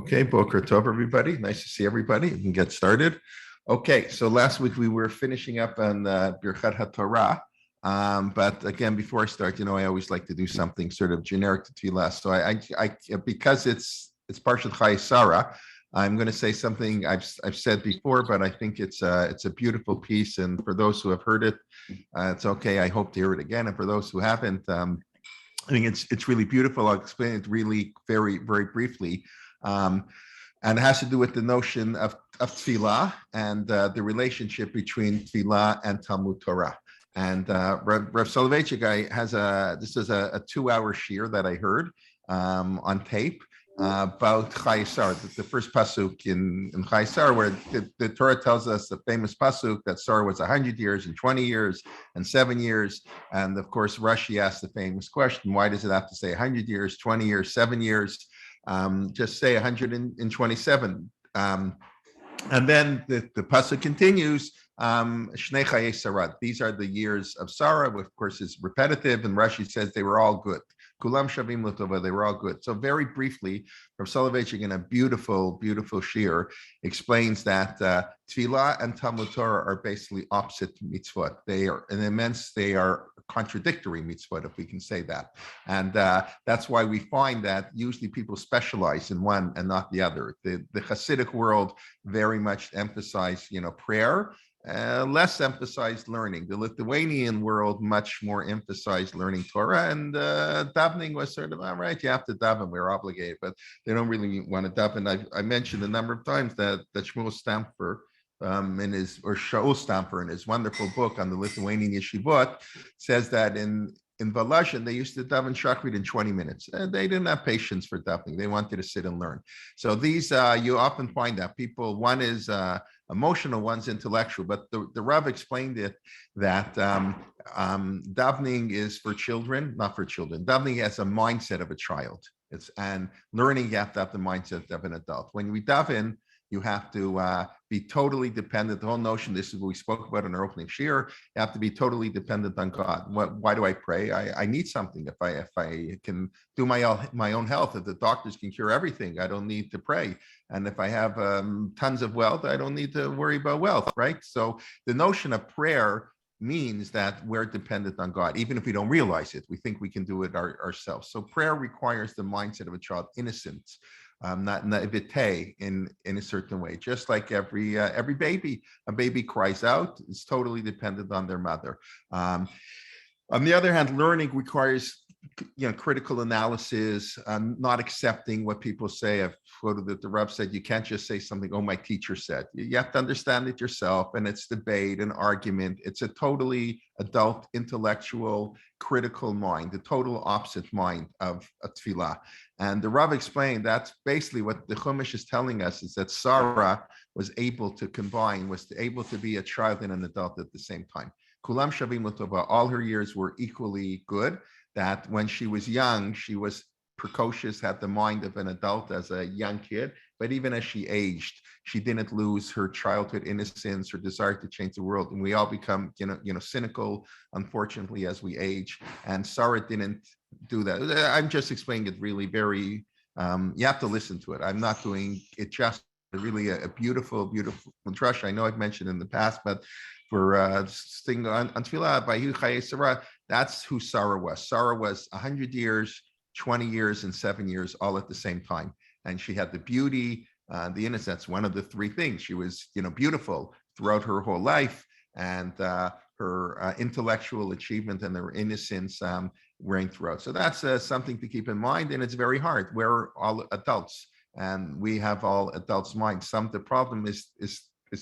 Okay, Boker Tov, everybody. Nice to see everybody. We can get started. Okay, so last week we were finishing up on Birchat HaTorah. But again, before I start, I always like to do something sort of generic to tefillah. So I because it's Parshat Chayei Sarah, I'm going to say something I've said before, but I think it's a beautiful piece. And for those who have heard it, it's okay. I hope to hear it again. And for those who haven't, I think it's really beautiful. I'll explain it really very, very briefly. And it has to do with the notion of tefillah and the relationship between tefillah and Talmud Torah. And Rav Soloveitchik has this is a 2-hour shiur that I heard on tape about Chayei Sarah, the first pasuk in Chayei Sarah, where the Torah tells us the famous pasuk that Sarah was 100 years and 20 years and 7 years. And of course, Rashi asked the famous question, why does it have to say 100 years, 20 years, 7 years? Just say 127. And then the pasuk continues, Shnei Chayei Sarah. These are the years of Sarah, which of course is repetitive, and Rashi says they were all good. Kulam shavim l'tova, they were all good. So very briefly, Rav Soloveitchik in a beautiful, beautiful shiur explains that tefillah and Talmud Torah are basically opposite mitzvot. They are contradictory mitzvot, if we can say that. And that's why we find that usually people specialize in one and not the other. The Hasidic world very much emphasize, prayer. Less emphasized learning. The Lithuanian world much more emphasized learning Torah, and davening was sort of, all right, you have to daven, we're obligated, but they don't really want to daven. I mentioned a number of times that Shmuel Stamper Shaul Stamper in his wonderful book on the Lithuanian yeshivot says that in Volozhin, they used to daven shachrit in 20 minutes. They didn't have patience for davening. They wanted to sit and learn. So these, you often find that people, one is emotional, one's intellectual, but the Rav explained it that davening is for children, not for children. Davening has a mindset of a child. And learning, you have to have the mindset of an adult. When we daven, you have to be totally dependent. The whole notion, this is what we spoke about in our opening shiur, you have to be totally dependent on God. Why do I pray? I need something. If I can do my own health, if the doctors can cure everything, I don't need to pray. And if I have tons of wealth, I don't need to worry about wealth, right? So the notion of prayer means that we're dependent on God, even if we don't realize it. We think we can do it ourselves. So prayer requires the mindset of a child, innocence. Not naivete in a certain way, just like every baby. A baby cries out, is totally dependent on their mother. On the other hand, learning requires critical analysis, not accepting what people say. I've quoted that the Rav said, you can't just say something, oh, my teacher said. You have to understand it yourself, and it's debate and argument. It's a totally adult, intellectual, critical mind, the total opposite mind of a tefillah. And the Rav explained that's basically what the Chumash is telling us, is that Sarah was able to be a child and an adult at the same time. Kulam shavim l'tova, all her years were equally good. That when she was young, she was precocious, had the mind of an adult as a young kid, but even as she aged, she didn't lose her childhood innocence, her desire to change the world. And we all become, cynical, unfortunately, as we age. And Sarah didn't do that. I'm just explaining it really very, you have to listen to it. I'm not doing it just really a beautiful, beautiful drush. I know I've mentioned in the past, but for sing on tefillah by Chayei Sarah, that's who Sarah was. Sarah was 100 years, 20 years, and 7 years, all at the same time. And she had the beauty, the innocence, one of the three things. She was, beautiful throughout her whole life, and her intellectual achievement and her innocence reigned throughout. So that's something to keep in mind, and it's very hard. We're all adults, and we have all adults' minds. The problem is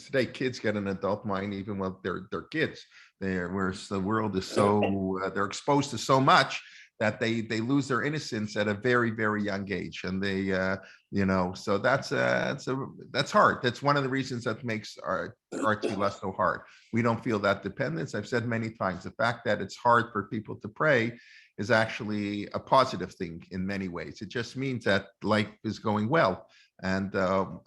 today kids get an adult mind even when they're kids. Whereas the world is so they're exposed to so much that they lose their innocence at a very, very young age, and they so that's hard. That's one of the reasons that makes our tefillah so hard. We don't feel that dependence. I've said many times, the fact that it's hard for people to pray is actually a positive thing in many ways. It just means that life is going well. And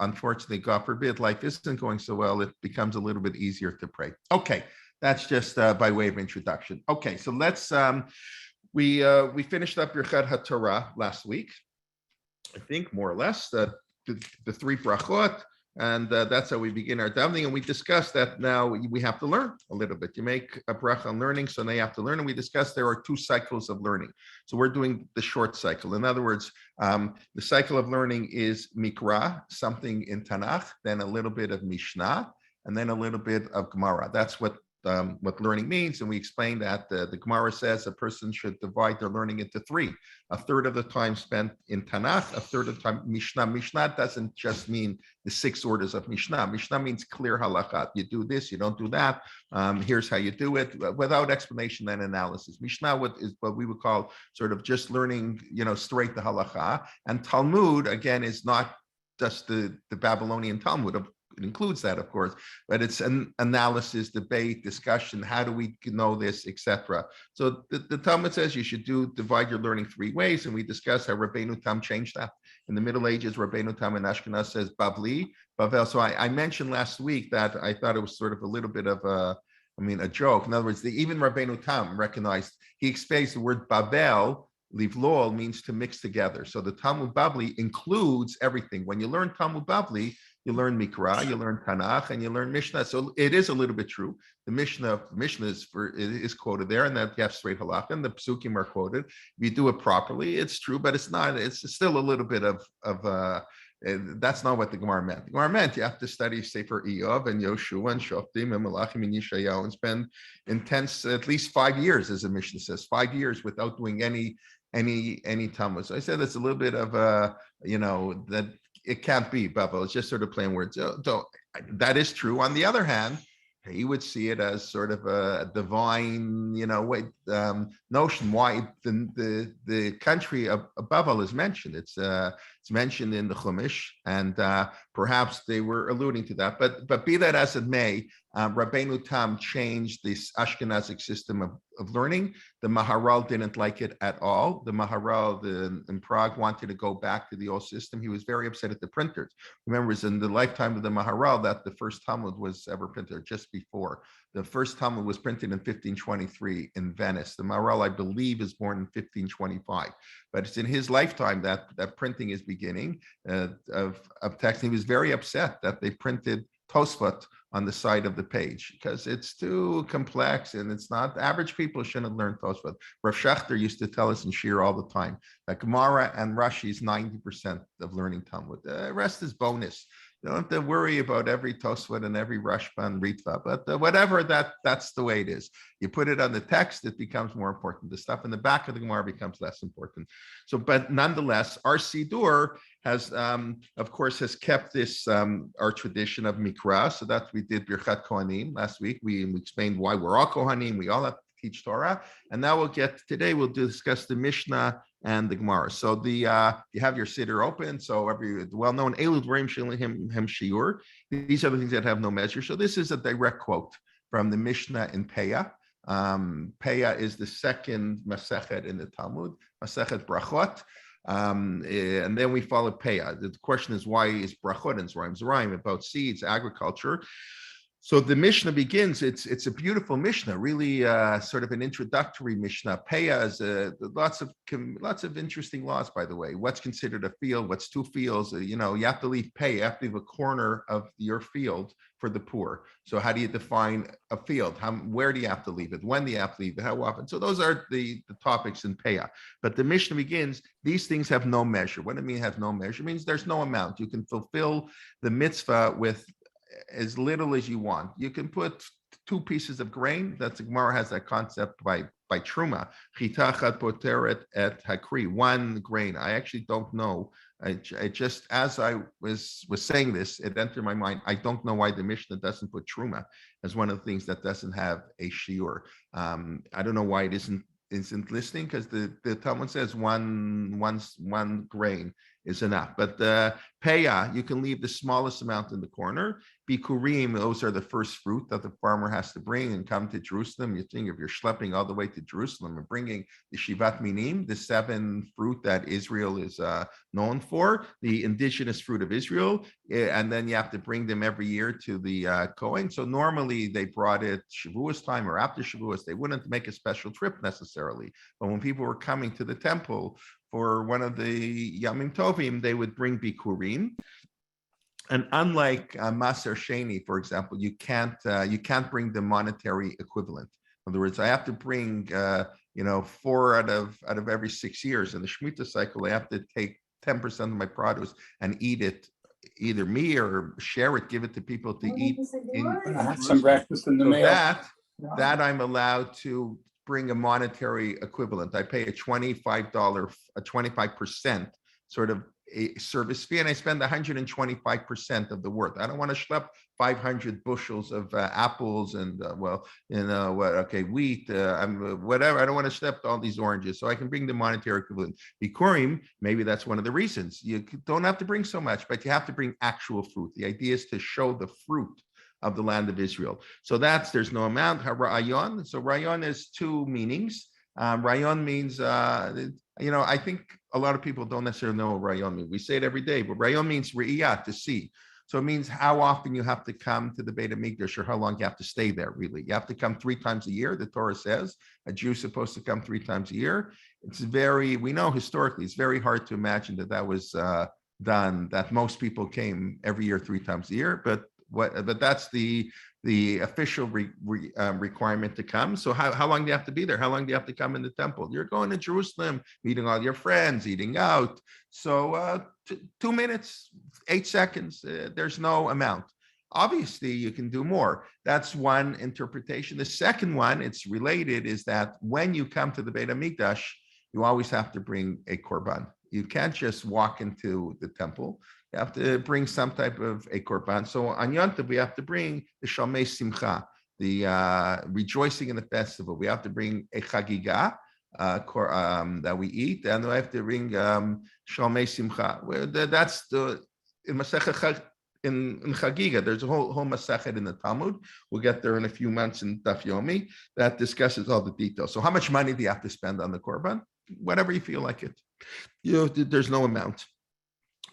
unfortunately, God forbid, life isn't going so well, it becomes a little bit easier to pray. Okay, that's just by way of introduction. Okay, so let's, we finished up Birchat HaTorah last week. I think more or less that the three brachot. And that's how we begin our davening. And we discussed that now we have to learn a little bit. You make a bracha on learning, so now you have to learn. And we discussed there are 2 cycles of learning. So we're doing the short cycle. In other words, the cycle of learning is Mikra, something in Tanakh, then a little bit of Mishnah, and then a little bit of Gemara. That's what learning means. And we explained that the Gemara says a person should divide their learning into 3. A third of the time spent in Tanakh, a third of the time Mishnah. Mishnah doesn't just mean the 6 orders of Mishnah. Mishnah means clear halakha. You do this, you don't do that. Here's how you do it, without explanation and analysis. Mishnah is what we would call sort of just learning, straight the halakha. And Talmud, again, is not just the Babylonian Talmud. It includes that, of course, but it's an analysis, debate, discussion. How do we know this, etc. So the Talmud says you should divide your learning 3 ways, and we discussed how Rabbeinu Tam changed that. In the Middle Ages, Rabbeinu Tam in Ashkenaz says Bavli, Bavel. So I mentioned last week that I thought it was sort of a little bit of a joke. In other words, even Rabbeinu Tam recognized, he explains the word Babel. Livlol means to mix together. So the Talmud Bavli includes everything. When you learn Talmud Bavli, you learn Mikra, you learn Tanakh, and you learn Mishnah. So it is a little bit true. The Mishnah is quoted there, and that you have straight halakha, and the psukim are quoted. If you do it properly, it's true, but it's not. It's still a little bit of that's not what the Gemara meant. The Gemara meant you have to study Sefer Eov and Yoshua and Shoftim and Malachim and Yeshayahu and spend intense, at least 5 years, as the Mishnah says, 5 years without doing any Talmud. So I said it's a little bit of that it can't be, Bavel. It's just sort of playing words. So that is true. On the other hand, he would see it as sort of a divine, notion. Why the country of Babel is mentioned. It's mentioned in the Chumash, and perhaps they were alluding to that. But be that as it may, Rabbeinu Tam changed this Ashkenazic system of learning. The Maharal didn't like it at all. The Maharal in Prague wanted to go back to the old system. He was very upset at the printers. Remember, it's in the lifetime of the Maharal that the first Talmud was ever printed, just before. The first Talmud was printed in 1523 in Venice. The Maharal, I believe, is born in 1525. But it's in his lifetime that printing is beginning of text. He was very upset that they printed Tosfot on the side of the page because it's too complex and it's not, average people shouldn't learn Tosfot. Rav Schachter used to tell us in Shir all the time that Gemara and Rashi is 90% of learning Talmud. The rest is bonus. You don't have to worry about every Tosfot and every Rashba and Ritva, but whatever, that's the way it is. You put it on the text, it becomes more important. The stuff in the back of the Gemara becomes less important. So, but nonetheless, our Siddur has, of course, has kept this, our tradition of Mikra. So that we did Birchat Kohanim last week. We explained why we're all Kohanim. We all have to teach Torah. And now today we'll discuss the Mishnah and the Gemara. So you have your Siddur open. So every well-known EiluHadevarim Shilhim Hem Shiur. These are the things that have no measure. So this is a direct quote from the Mishnah in Peah. Peah is the second Masechet in the Talmud, Masechet Brachot. And then we follow Peah. The question is, why is Brachot and Zerayim about seeds, agriculture? So the Mishnah begins, it's a beautiful Mishnah, really sort of an introductory Mishnah. Peah is lots of interesting laws, by the way. What's considered a field, what's 2 fields? You have to leave Peah, you have to leave a corner of your field for the poor. So how do you define a field? Where do you have to leave it? When do you have to leave it? How often? So those are the topics in Peah. But the Mishnah begins, these things have no measure. What do I mean have no measure? It means there's no amount. You can fulfill the mitzvah with as little as you want. You can put 2 pieces of grain. That's Gemara has that concept by Truma. Chitachat poteret et hakri. 1 grain. I actually don't know. I just, as I was saying this, it entered my mind. I don't know why the Mishnah doesn't put Truma as one of the things that doesn't have a shiur. I don't know why it isn't listing, because the Talmud says one grain is enough. But Peah, you can leave the smallest amount in the corner. Bikurim, those are the first fruit that the farmer has to bring and come to Jerusalem. You think if you're schlepping all the way to Jerusalem and bringing the Shivat Minim, the 7 fruit that Israel is known for, the indigenous fruit of Israel, and then you have to bring them every year to the Kohen. So normally they brought it Shavuos time or after Shavuos. They wouldn't make a special trip necessarily. But when people were coming to the temple for one of the Yamim Tovim, they would bring Bikurim. And unlike Maser Sheni, for example, you can't bring the monetary equivalent. In other words, I have to bring 4 out of every 6 years. In the Shemitah cycle, I have to take 10% of my produce and eat it, either me or share it, give it to people to eat. I have some breakfast in the mail. That I'm allowed to bring a monetary equivalent. I pay a $25% sort of a service fee, and I spend 125% of the worth. I don't want to schlep 500 bushels of apples and wheat, whatever. I don't want to schlep all these oranges, so I can bring the monetary equivalent. Bikurim, maybe that's one of the reasons. You don't have to bring so much, but you have to bring actual fruit. The idea is to show the fruit of the land of Israel. So there's no amount. Rayon. So rayon has 2 meanings. Rayon means, I think a lot of people don't necessarily know what rayon means. We say it every day, but rayon means re'iyah, to see. So it means how often you have to come to the Beit HaMikdash, or how long you have to stay there, really. You have to come 3 times a year, the Torah says. A Jew's supposed to come 3 times a year. We know historically, it's very hard to imagine that was done, that most people came every year 3 times a year, but that's the official requirement to come. So how long do you have to be there? How long do you have to come in the temple? You're going to Jerusalem, meeting all your friends, eating out. So 2 minutes, 8 seconds, there's no amount. Obviously, you can do more. That's one interpretation. The second one, it's related, is that when you come to the Beit HaMikdash, you always have to bring a Corban. You can't just walk into the temple. You have to bring some type of a Corban. So on Yom Tov, we have to bring the Shalmei Simcha, the rejoicing in the festival. We have to bring a Chagiga that we eat, and we have to bring Shalmei Simcha. That's in Masechet in Chagiga. There's a whole Masechet in the Talmud. We'll get there in a few months in Daf Yomi that discusses all the details. So how much money do you have to spend on the Corban? Whatever you feel like it. There's no amount.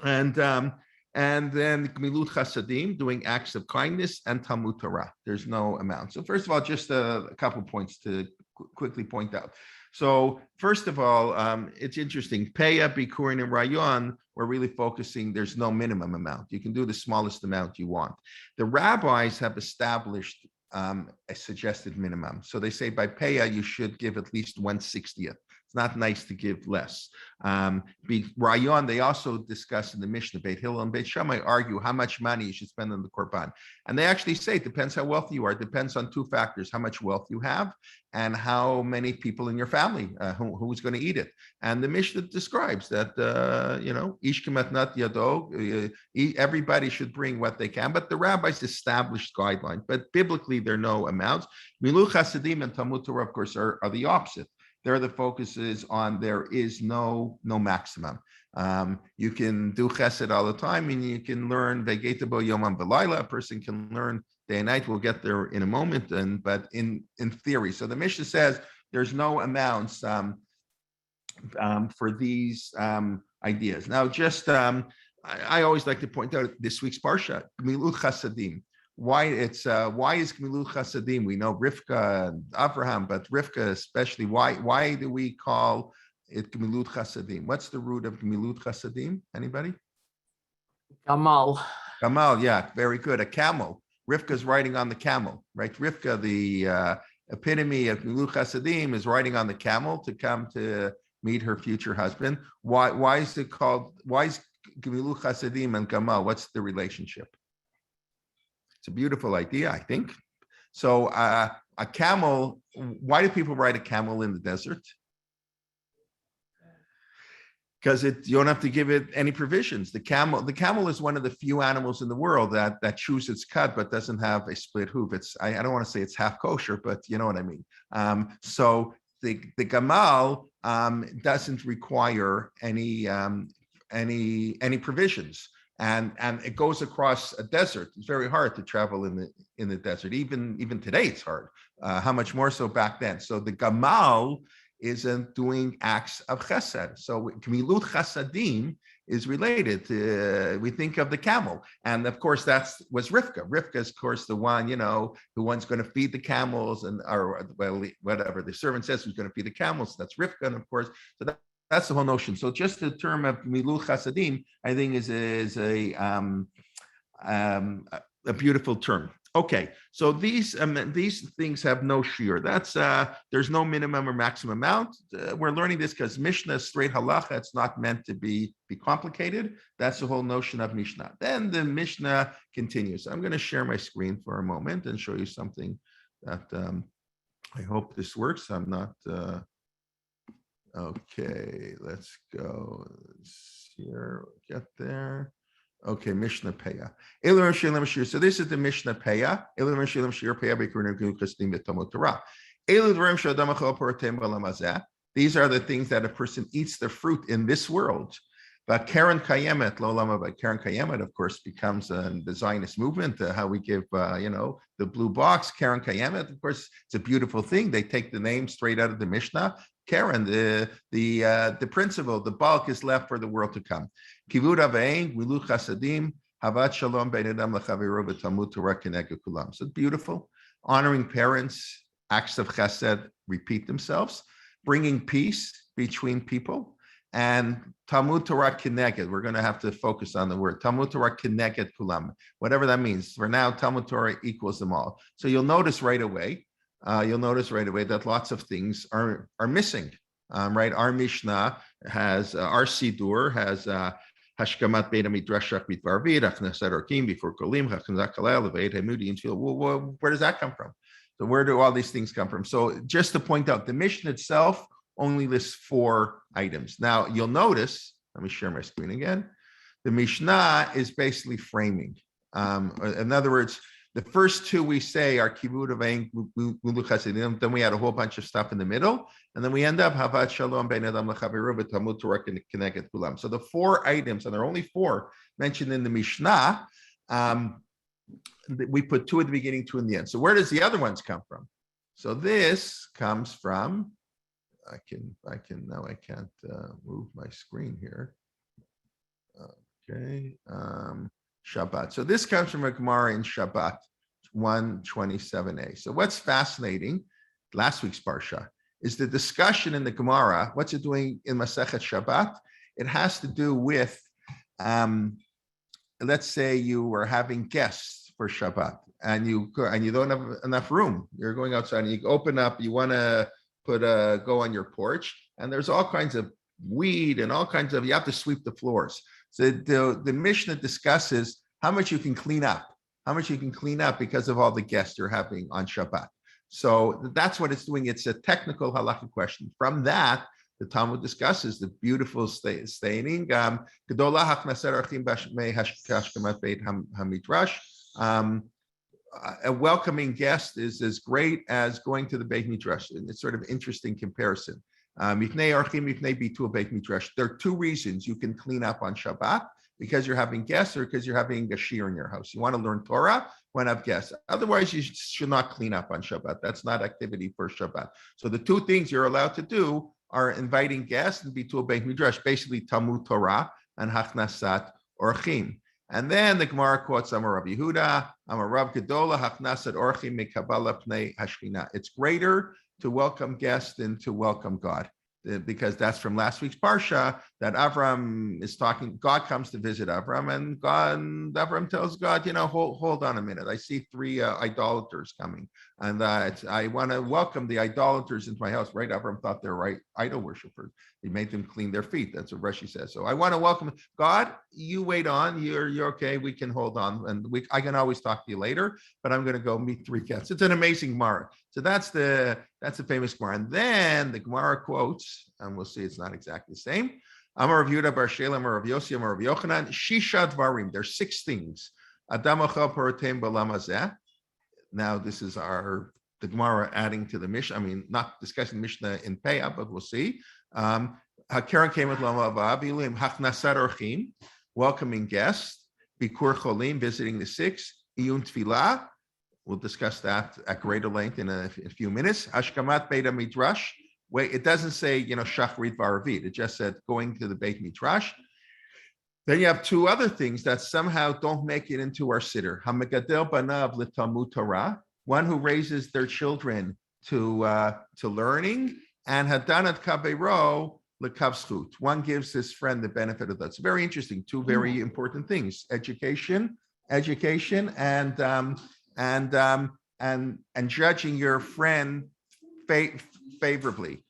And then Gmilut Chasadim, doing acts of kindness, and Talmud Torah. There's no amount. So first of all, just a couple points to quickly point out. So first of all, it's interesting. Peya, Bikurin, and Rayon, we're really focusing, there's no minimum amount. You can do the smallest amount you want. The rabbis have established a suggested minimum. So they say by Peya, you should give at least 1/60th. It's not nice to give less. Rayon, they also discuss in the Mishnah, Beit Hillel and Beit Shammai argue how much money you should spend on the Corban. And they actually say it depends how wealthy you are. It depends on 2 factors: how much wealth you have and how many people in your family, who's going to eat it. And the Mishnah describes that, Ish Kematnat Yado, everybody should bring what they can, but the rabbis established guidelines. But biblically, there are no amounts. Milu Chasadim and Talmud Torah, of course, are the opposite. There, the focus is on there is no maximum. You can do chesed all the time, and you can learn vegetable yomam v'layla. A person can learn day and night. We'll get there in a moment, but in theory. So the Mishnah says there's no amounts for these ideas. Now, just I always like to point out this week's parsha, Gmilut Chasadim. Why is Gmilut Chasadim? We know Rivka and Abraham, but Rivka especially. Why do we call it Gmilut Chasadim? What's the root of Gmilut Chasadim? Anybody? Camel. Camel, yeah, very good. A camel. Rivka's riding on the camel, right? Rivka, the epitome of Gmilut Chasadim, is riding on the camel to come to meet her future husband. Why is it called? Why is Gmilut Chasadim and Camel? What's the relationship? It's a beautiful idea, I think. So a camel, why do people ride a camel in the desert? Because you don't have to give it any provisions. The camel is one of the few animals in the world that chews its cud but doesn't have a split hoof. I don't want to say it's half kosher, but you know what I mean. So the gamal doesn't require any provisions. And it goes across a desert. It's very hard to travel in the desert. Even today, it's hard. How much more so back then? So the gamal isn't doing acts of chesed. So Gmilut Chasadim is related to, we think of the camel. And of course, was Rivka. Rivka is, of course, the one, who's going to feed the camels, or whatever the servant says who's going to feed the camels. That's Rivka, and of course, so that's the whole notion. So just the term of Gmilut Chasadim, I think, is a a beautiful term. Okay, so these things have no shear. That's there's no minimum or maximum amount. We're learning this because Mishnah is straight halacha. It's not meant to be complicated. That's the whole notion of Mishnah. Then the Mishnah continues. I'm going to share my screen for a moment and show you something that I hope this works. I'm not. Okay, let's go here. Get there. Okay, Mishnah Peah. So this is the Mishnah Peah. These are the things that a person eats the fruit in this world. But Karen Kayemet, Karen Kayemet, of course, becomes the Zionist movement, how we give, the blue box. Karen Kayemet, of course, it's a beautiful thing. They take the name straight out of the Mishnah. Karen, the principle, the bulk is left for the world to come. Kivud avein, wilu chasadim, havat shalom bein adam lechaviro v'talmud Torah keneged kulam. So beautiful, honoring parents, acts of chesed repeat themselves, bringing peace between people, and Talmud Torah keneged. We're going to have to focus on the word Talmud Torah keneged kulam, whatever that means. For now, Talmud Torah equals them all. So you'll notice right away. That lots of things are missing, right? Our Mishnah has, our Siddur has Hashkamat Beit HaMidrash Shachrit V'Arvit, Achnasat Orkim before Kolim, Hachanzak Kalel, Veit Hamudi, and Tefillah. Well, where does that come from? So where do all these things come from? So just to point out, the Mishnah itself only lists 4 items. Now you'll notice, let me share my screen again. The Mishnah is basically framing. In other words, the first 2 we say are kivud avein ulu chasidim. Then we had a whole bunch of stuff in the middle, and then we end up havat shalom bein adam lechaviro v'talmud Torah keneged kulam. So the 4 items, and there are only 4 mentioned in the Mishnah. We put 2 at the beginning, 2 in the end. So where does the other ones come from? So this comes from. I can't move my screen here. Okay. Shabbat. So this comes from a Gemara in Shabbat 127a. So what's fascinating, last week's Parsha, is the discussion in the Gemara. What's it doing in Masechet Shabbat? It has to do with, let's say you were having guests for Shabbat, and you don't have enough room. You're going outside, and you open up. You want to go on your porch, and there's all kinds of weed and all kinds of. You have to sweep the floors. So the Mishnah discusses how much you can clean up, because of all the guests you're having on Shabbat. So that's what it's doing. It's a technical halakha question. From that, the Talmud discusses the beautiful staining. A welcoming guest is as great as going to the Beit Midrash. And it's sort of interesting comparison. There are 2 reasons you can clean up on Shabbat: because you're having guests, or because you're having a shiur in your house. You want to learn Torah, want to have guests. Otherwise, you should not clean up on Shabbat. That's not activity for Shabbat. So the 2 things you're allowed to do are inviting guests and bitul Beit Midrash, basically Talmud Torah and Hachnasat Orchim. And then the Gemara quotes Amar Rav Yehuda, Amar Rav Gedola, Hachnasat Orchim Mekabala Pnei Hashchina. It's greater to welcome guests than to welcome God, because that's from last week's Parsha that Avram is talking. God comes to visit Avram, and Avram tells God, hold on a minute. I see 3 idolaters coming, and I want to welcome the idolaters into my house. Right? Avram thought they're right idol worshipers. He made them clean their feet. That's what Rashi says. So I want to welcome God. You wait on. You're okay. We can hold on, and I can always talk to you later. But I'm going to go meet 3 guests. It's an amazing Gemara. So that's the famous Gemara. And then the Gemara quotes, and we'll see it's not exactly the same. Amar Rav Yehuda bar Shela, Amar Rav Yossi, Amar Rav Yochanan, Shisha Dvarim. There's 6 things. Adam ochel parotem b'olam hazeh. Now this is the Gemara adding to the Mishnah. I mean, not discussing Mishnah in Peah, but we'll see. Hakaren came with Lama Avabilim, Hachnasat Orchim, welcoming guests, Bikur Cholim, visiting the sick, Iyun Tefillah. We'll discuss that at greater length in a few minutes. Hashkamat Beit HaMidrash. Wait, it doesn't say, Shachrit V'Arvit. It just said going to the Beit Midrash. Then you have 2 other things that somehow don't make it into our Siddur. Hamegadel Banav L'Talmud Torah, one who raises their children to learning, and Hadanat Kabeiro L'Kav, one gives his friend the benefit of that. It's very interesting. 2 very important things: education education, and judging your friend favorably.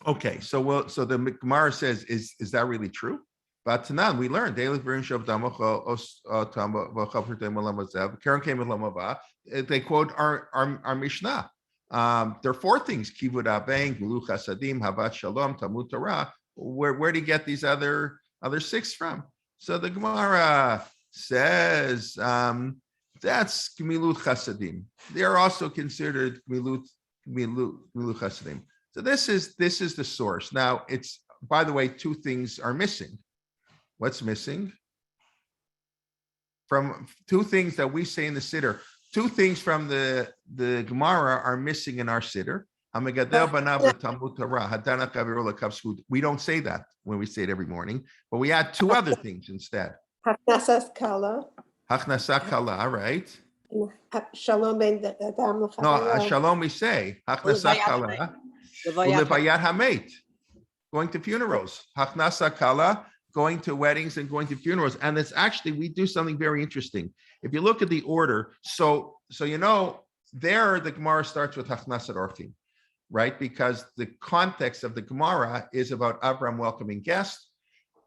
Okay, so the Gemara says, is that really true? But Tanan, we learned they quote our Mishnah. There are four things: kivud aveng, gelu chasadim, havat shalom, tamut Torah. Where do you get these other six from? So the Gemara says that's gemilut chasadim. They are also considered gemilut chasadim. So this is the source. Now, it's, by the way, two things are missing. What's missing? From two things that we say in the Siddur, two things from the Gemara are missing in our Siddur. We don't say that when we say it every morning, but we add two other things instead. Haknasas kala. Haknasa kala, right? Shalom ben adam. No, shalom we say. Haknasa kala. Ulevayat hamet. Going to funerals. Haknasa kala. Going to weddings and going to funerals. And it's actually, we do something very interesting. If you look at the order, so there the Gemara starts with Hachnasat Orchim, right? Because the context of the Gemara is about Avram welcoming guests.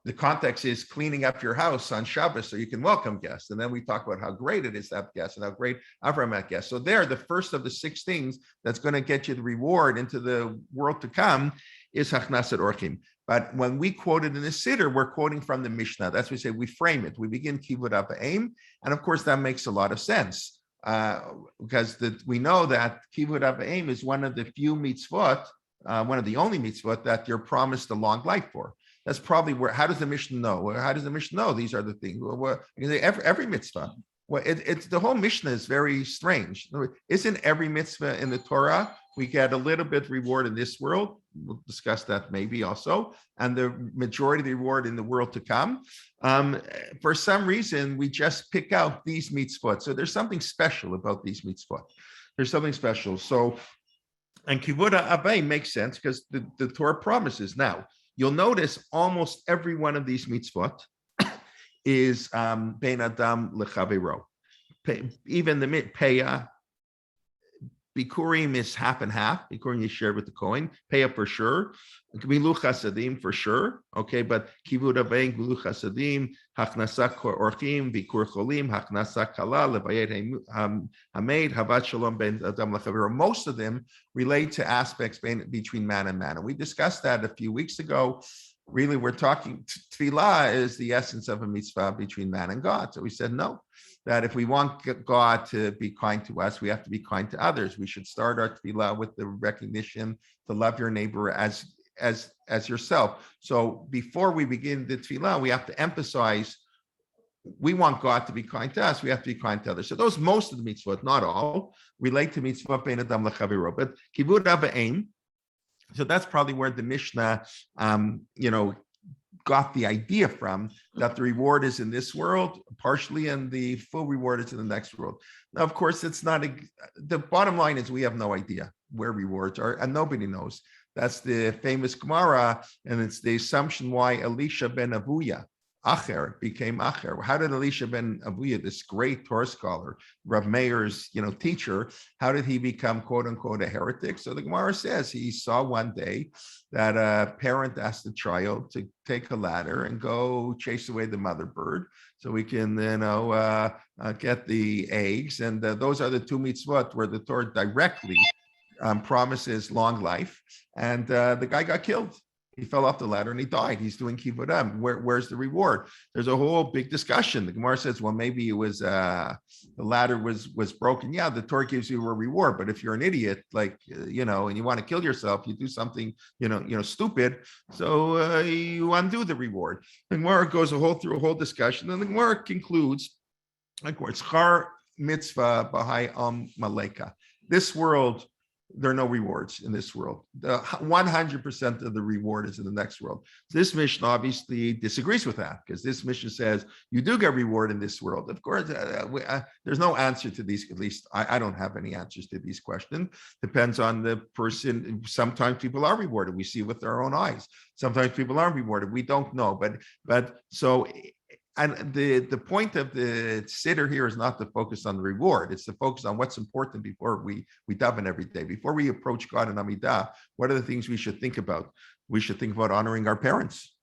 The context is cleaning up your house on Shabbos so you can welcome guests. And then we talk about how great it is to have guests and how great Avram had guests. So there, the first of the six things that's going to get you the reward into the world to come is Hachnasat Orchim. But when we quote it in the Siddur, we're quoting from the Mishnah. That's what we say, we frame it. We begin kivud avim, and of course that makes a lot of sense because we know that kivud avim is one of the few mitzvot, one of the only mitzvot that you're promised a long life for. That's probably where. How does the Mishnah know? How does the Mishnah know these are the things? Well, every mitzvah. Well, it's the whole Mishnah is very strange. Isn't every mitzvah in the Torah we get a little bit reward in this world? We'll discuss that maybe also, and the majority of the reward in the world to come. For some reason, we just pick out these mitzvot. So there's something special about these mitzvot. There's something special. So, and kivud avim makes sense because the Torah promises. Now, you'll notice almost every one of these mitzvot is ben adam lechavero. Even the peya, bikurim is half and half. Bikurim you share with the coin. Peya for sure. Gemilu chasadim for sure. Okay, but kivud aveng, gemilu chasadim, haknasa orchim, bikur cholim, haknasa kala, levayet hamed, havat shalom ben adam lechavero. Most of them relate to aspects between man and man, and we discussed that a few weeks ago. Really, we're talking, tefillah is the essence of a mitzvah between man and God. So we said, no, that if we want God to be kind to us, we have to be kind to others. We should start our tefillah with the recognition to love your neighbor as yourself. So before we begin the tefillah, we have to emphasize, we want God to be kind to us. We have to be kind to others. So those, most of the mitzvot, not all, relate to mitzvah ben adam lechavero. But kivud avim, so that's probably where the Mishnah, got the idea from, that the reward is in this world partially and the full reward is in the next world. Now, of course, it's not, the bottom line is we have no idea where rewards are and nobody knows. That's the famous Gemara, and it's the assumption why Elisha ben Avuya, Acher, became Acher. How did Elisha ben Avuya, this great Torah scholar, Rav Meir's, teacher, how did he become quote unquote a heretic? So the Gemara says he saw one day that a parent asked the child to take a ladder and go chase away the mother bird so we can, get the eggs. And those are the two mitzvot where the Torah directly promises long life. And the guy got killed. He fell off the ladder and he died. He's doing kibbutz. Where's the reward? There's a whole big discussion. The Gemara says, well, maybe it was the ladder was broken. Yeah, the Torah gives you a reward, but if you're an idiot, and you want to kill yourself, you do something, stupid. So you undo the reward. The Gemara goes through a whole discussion, and the Gemara concludes, Schar mitzvah b'hai maleka. This world, there are no rewards in this world. 100% of the reward is in the next world. This Mishnah obviously disagrees with that, because this Mishnah says you do get reward in this world. Of course, there's no answer to these. At least I don't have any answers to these questions. Depends on the person. Sometimes people are rewarded. We see with our own eyes. Sometimes people aren't rewarded. We don't know. But so And the point of the Siddur here is not to focus on the reward. It's to focus on what's important before we daven every day. Before we approach God in Amidah, what are the things we should think about? We should think about honoring our parents.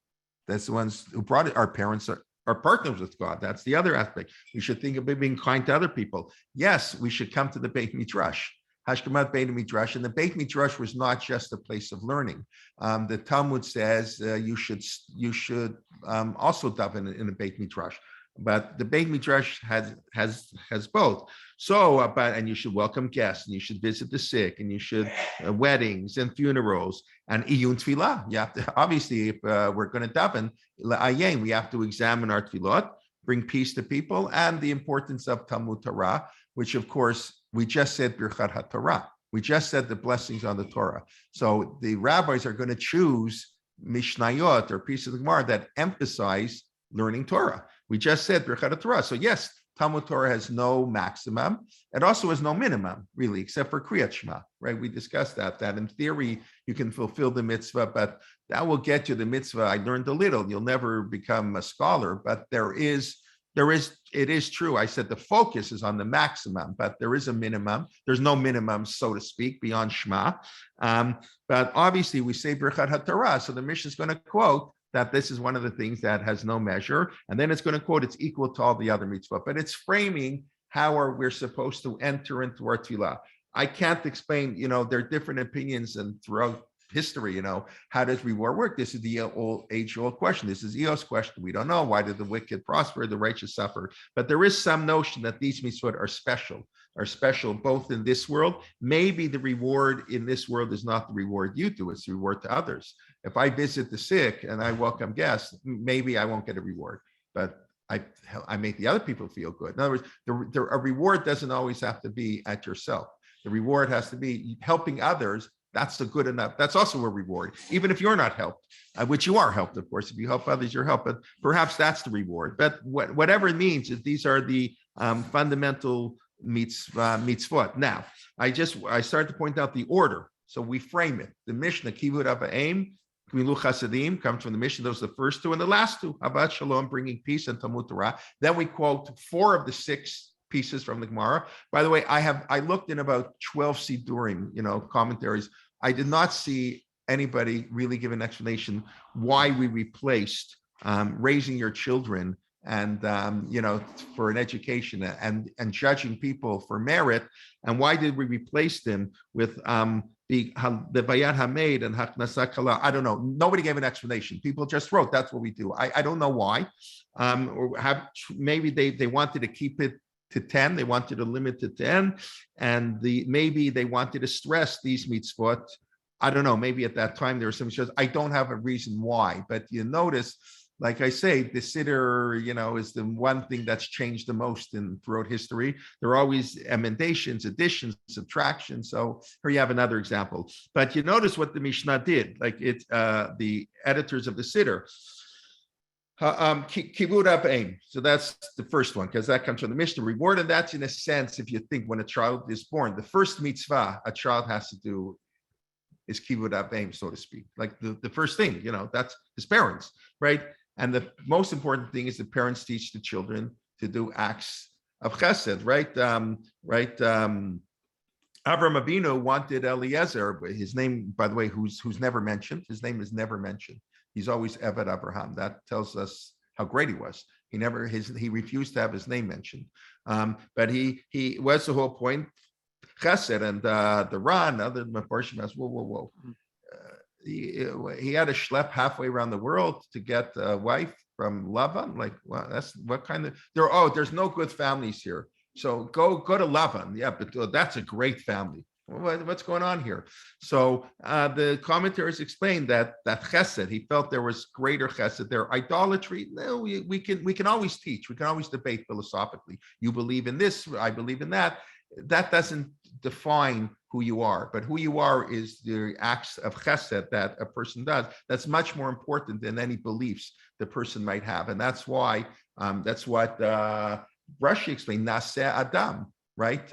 That's the ones who brought it. Our parents are partners with God. That's the other aspect. We should think about being kind to other people. Yes, we should come to the Beit Midrash. Hashkamat Beit Midrash, and the Beit Midrash was not just a place of learning. The Talmud says you should also daven in a Beit Midrash, but the Beit Midrash has both. So, and you should welcome guests, and you should visit the sick, and you should weddings and funerals and iyun tefillah. You have to obviously, if we're going to daven, we have to examine our tefillot, bring peace to people, and the importance of Talmud Torah, which of course. We just said Birchat HaTorah. We just said the blessings on the Torah. So the rabbis are going to choose Mishnayot or pieces of the Gemara that emphasize learning Torah. We just said Birchat HaTorah. So yes, Talmud Torah has no maximum. It also has no minimum, really, except for Kriyat Shema, right? We discussed that in theory, you can fulfill the mitzvah, but that will get you the mitzvah. I learned a little. You'll never become a scholar, but it is true. I said the focus is on the maximum, but there is a minimum. There's no minimum, so to speak, beyond Shema. But obviously we say Birchat HaTorah. So the Mishnah is going to quote that this is one of the things that has no measure. And then it's going to quote it's equal to all the other mitzvot. But it's framing how we're supposed to enter into our tefillah. I can't explain, there are different opinions and throughout history, how does reward work? This is the age-old question. This is Eo's question. We don't know. Why did the wicked prosper, the righteous suffer? But there is some notion that these mitzvot are special both in this world. Maybe the reward in this world is not the reward you do, it's the reward to others. If I visit the sick and I welcome guests, maybe I won't get a reward, but I make the other people feel good. In other words, a reward doesn't always have to be at yourself. The reward has to be helping others. That's good enough. That's also a reward, even if you're not helped, which you are helped, of course. If you help others, you're helped. But perhaps that's the reward. But whatever it means, is these are the fundamental mitzvot. Now, I started to point out the order. So we frame it. The Mishnah, Kivud Aim, EiluHadevarim, comes from the Mishnah. Those are the first two, and the last two, Abad Shalom, bringing peace, and Talmud Torah. Then we quote 4 of the 6 pieces from the Gemara. By the way, I looked in about 12 Siddurim, commentaries. I did not see anybody really give an explanation why we replaced raising your children and for an education and judging people for merit, and why did we replace them with the Bayat Hamed and Haknasa Kala? I don't know. Nobody gave an explanation. People just wrote, that's what we do. I don't know why. Maybe they wanted to keep it to 10. They wanted to limit to 10, and maybe they wanted to stress these mitzvot. I don't know. Maybe at that time there were some shows. I don't have a reason why, but you notice, like I say, the Siddur, is the one thing that's changed the most throughout history. There are always emendations, additions, subtractions. So here you have another example. But you notice what the Mishnah did, like the editors of the Siddur. Kivud Aim. So that's the first one, because that comes from the Mishnah. Reward, and that's in a sense, if you think when a child is born, the first mitzvah a child has to do is Kivud Aim, so to speak. Like the first thing, that's his parents, right? And the most important thing is the parents teach the children to do acts of chesed, right? Avram Avinu wanted Eliezer, but his name, by the way, who's never mentioned. His name is never mentioned. He's always Eved Abraham. That tells us how great he was. He refused to have his name mentioned. But he was the whole point. Chesed and the Ran, other than Mefarshim, as whoa. He had to schlep halfway around the world to get a wife from Lavan. Like, well, that's what kind of there's no good families here. So go to Lavan. Yeah, but that's a great family. What's going on here? So the commentaries explain that chesed, he felt there was greater chesed there. Idolatry, no, we can always teach. We can always debate philosophically. You believe in this, I believe in that. That doesn't define who you are, but who you are is the acts of chesed that a person does. That's much more important than any beliefs the person might have, and that's why that's what Rashi explained. Naseh Adam. Right?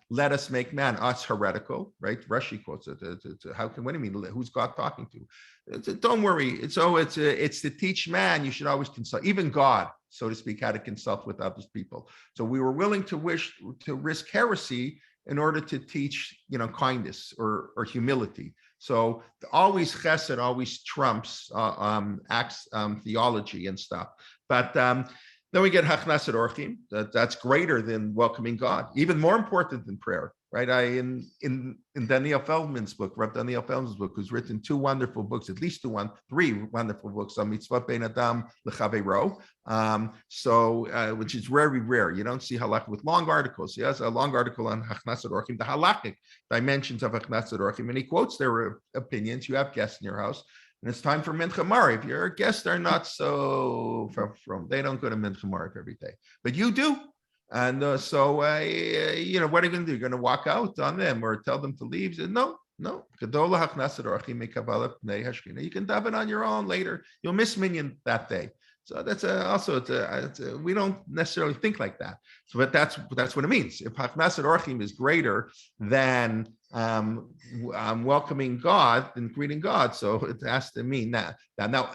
Let us make man. It's heretical, right? Rashi quotes it. What do you mean? Who's God talking to? Don't worry. It's to teach man. You should always consult. Even God so to speak, how to consult with other people. So we were willing to risk heresy in order to teach, kindness or humility. So always chesed always trumps acts theology and stuff. But then we get hachnasat orchim. That's greater than welcoming God, even more important than prayer, right? In Daniel Feldman's book, Rabbi Daniel Feldman's book, who's written three wonderful books on mitzvot bein adam l'chaveiro, which is very rare. You don't see halakha with long articles. He has a long article on hachnasat orchim, the halakhic dimensions of hachnasat orchim, and he quotes their opinions. You have guests in your house, and it's time for Mincha Mariv. Your guests are not so from they don't go to Mincha Mariv every day, but you do. And what are you going to do? You're going to walk out on them or tell them to leave? No. You can daven on your own later. You'll miss minyan that day. So that's we don't necessarily think like that. So, but that's what it means. If hachnasat orchim is greater than welcoming God and greeting God, so it has to mean that. Now,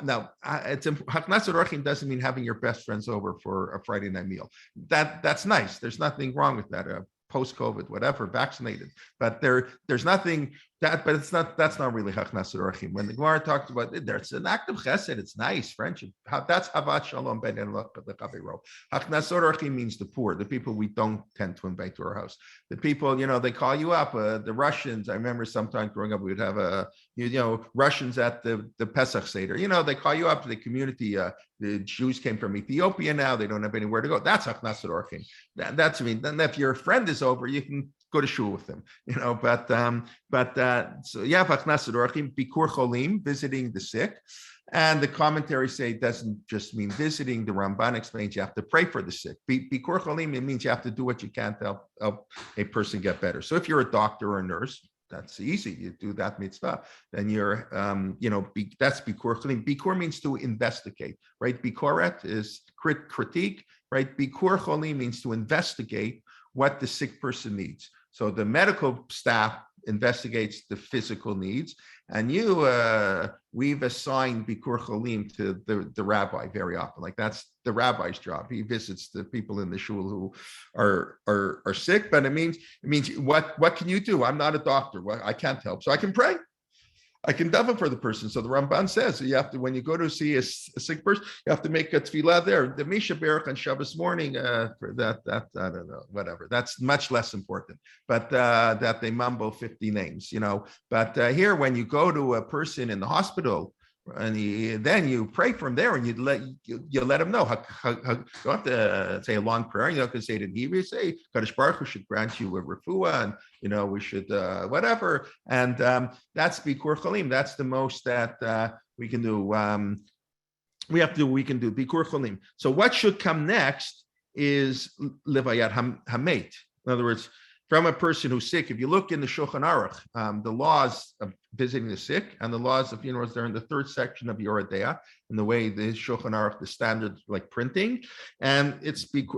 hachnasat orchim doesn't mean having your best friends over for a Friday night meal. That's nice. There's nothing wrong with that. Post-COVID, whatever, vaccinated, but there's nothing that, but that's not really hachnasat orchim. When the Gemara talks about it, there's an act of chesed. It's nice friendship. That's havat shalom ben l'chavero. Hachnasat orchim means the poor, the people we don't tend to invite to our house. The people, they call you up. The Russians. I remember sometimes growing up, we would have Russians at the Pesach Seder. They call you up to the community. The Jews came from Ethiopia now. They don't have anywhere to go. That's hachnasat orchim. That's then if your friend is over, you can go to shul with them, but so yeah, hachnasat orchim, bikur cholim, visiting the sick. And the commentaries say it doesn't just mean visiting. The Ramban explains you have to pray for the sick. Bikur cholim, it means you have to do what you can to help a person get better. So if you're a doctor or a nurse, that's easy. You do that mitzvah. Then you're, that's bikur cholim. Bikur means to investigate, right? Bikoret is critique, right? Bikur cholim means to investigate what the sick person needs. So the medical staff investigates the physical needs, and we've assigned bikur cholim to the rabbi very often. Like that's the rabbi's job. He visits the people in the shul who are sick, but it means what can you do? I'm not a doctor. Well, I can't help, so I can pray. I can daven for the person. So the Ramban says you have to, when you go to see a sick person, you have to make a tefillah there. The Misha Berach on Shabbos morning, for that I don't know, whatever. That's much less important. But that they mumble 50 names, But here, when you go to a person in the hospital, and then you pray from there, and you let him know. You don't have to say a long prayer. You can say it in Hebrew. Say Kadosh Baruch Hu should grant you a refuah, and we should whatever. And that's bikur cholim. That's the most that we can do. We can do bikur cholim. So what should come next is levayat hamet. In other words, from a person who's sick. If you look in the Shulchan Aruch, the laws of visiting the sick and the laws of funerals, they're in the third section of Yoreh Deah, in the way the Shulchan Aruch, the standard like printing, and it's that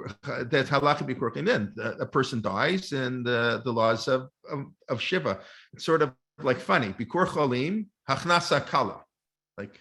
halacha bikur cholim. A person dies, and the laws of Shiva. It's sort of like funny. Bikur cholim, hachnasa kala, like.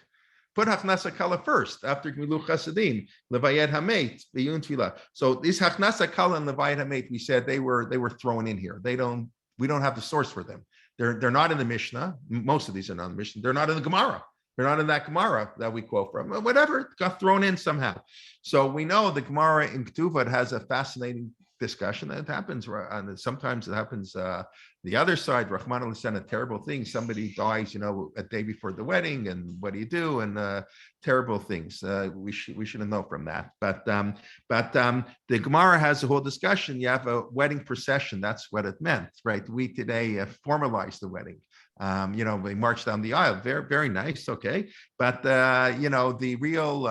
Put hachnasa kala first after gmilut chasadim, levayet hamet, biyun tefillah. So these hachnasa kala and levayet hamet, we said they were thrown in here. We don't have the source for them. They're not in the Mishnah. Most of these are not in the Mishnah. They're not in the Gemara. They're not in that Gemara that we quote from. Whatever, it got thrown in somehow. So we know the Gemara in Ketuvot has a fascinating discussion that happens, and sometimes it happens the other side. Rahman al-Lisan, a terrible thing. Somebody dies, a day before the wedding, and what do you do? And terrible things. We should know from that. But the Gemara has a whole discussion. You have a wedding procession. That's what it meant, right? We today formalized the wedding. They marched down the aisle. Very, very nice. Okay. But, the real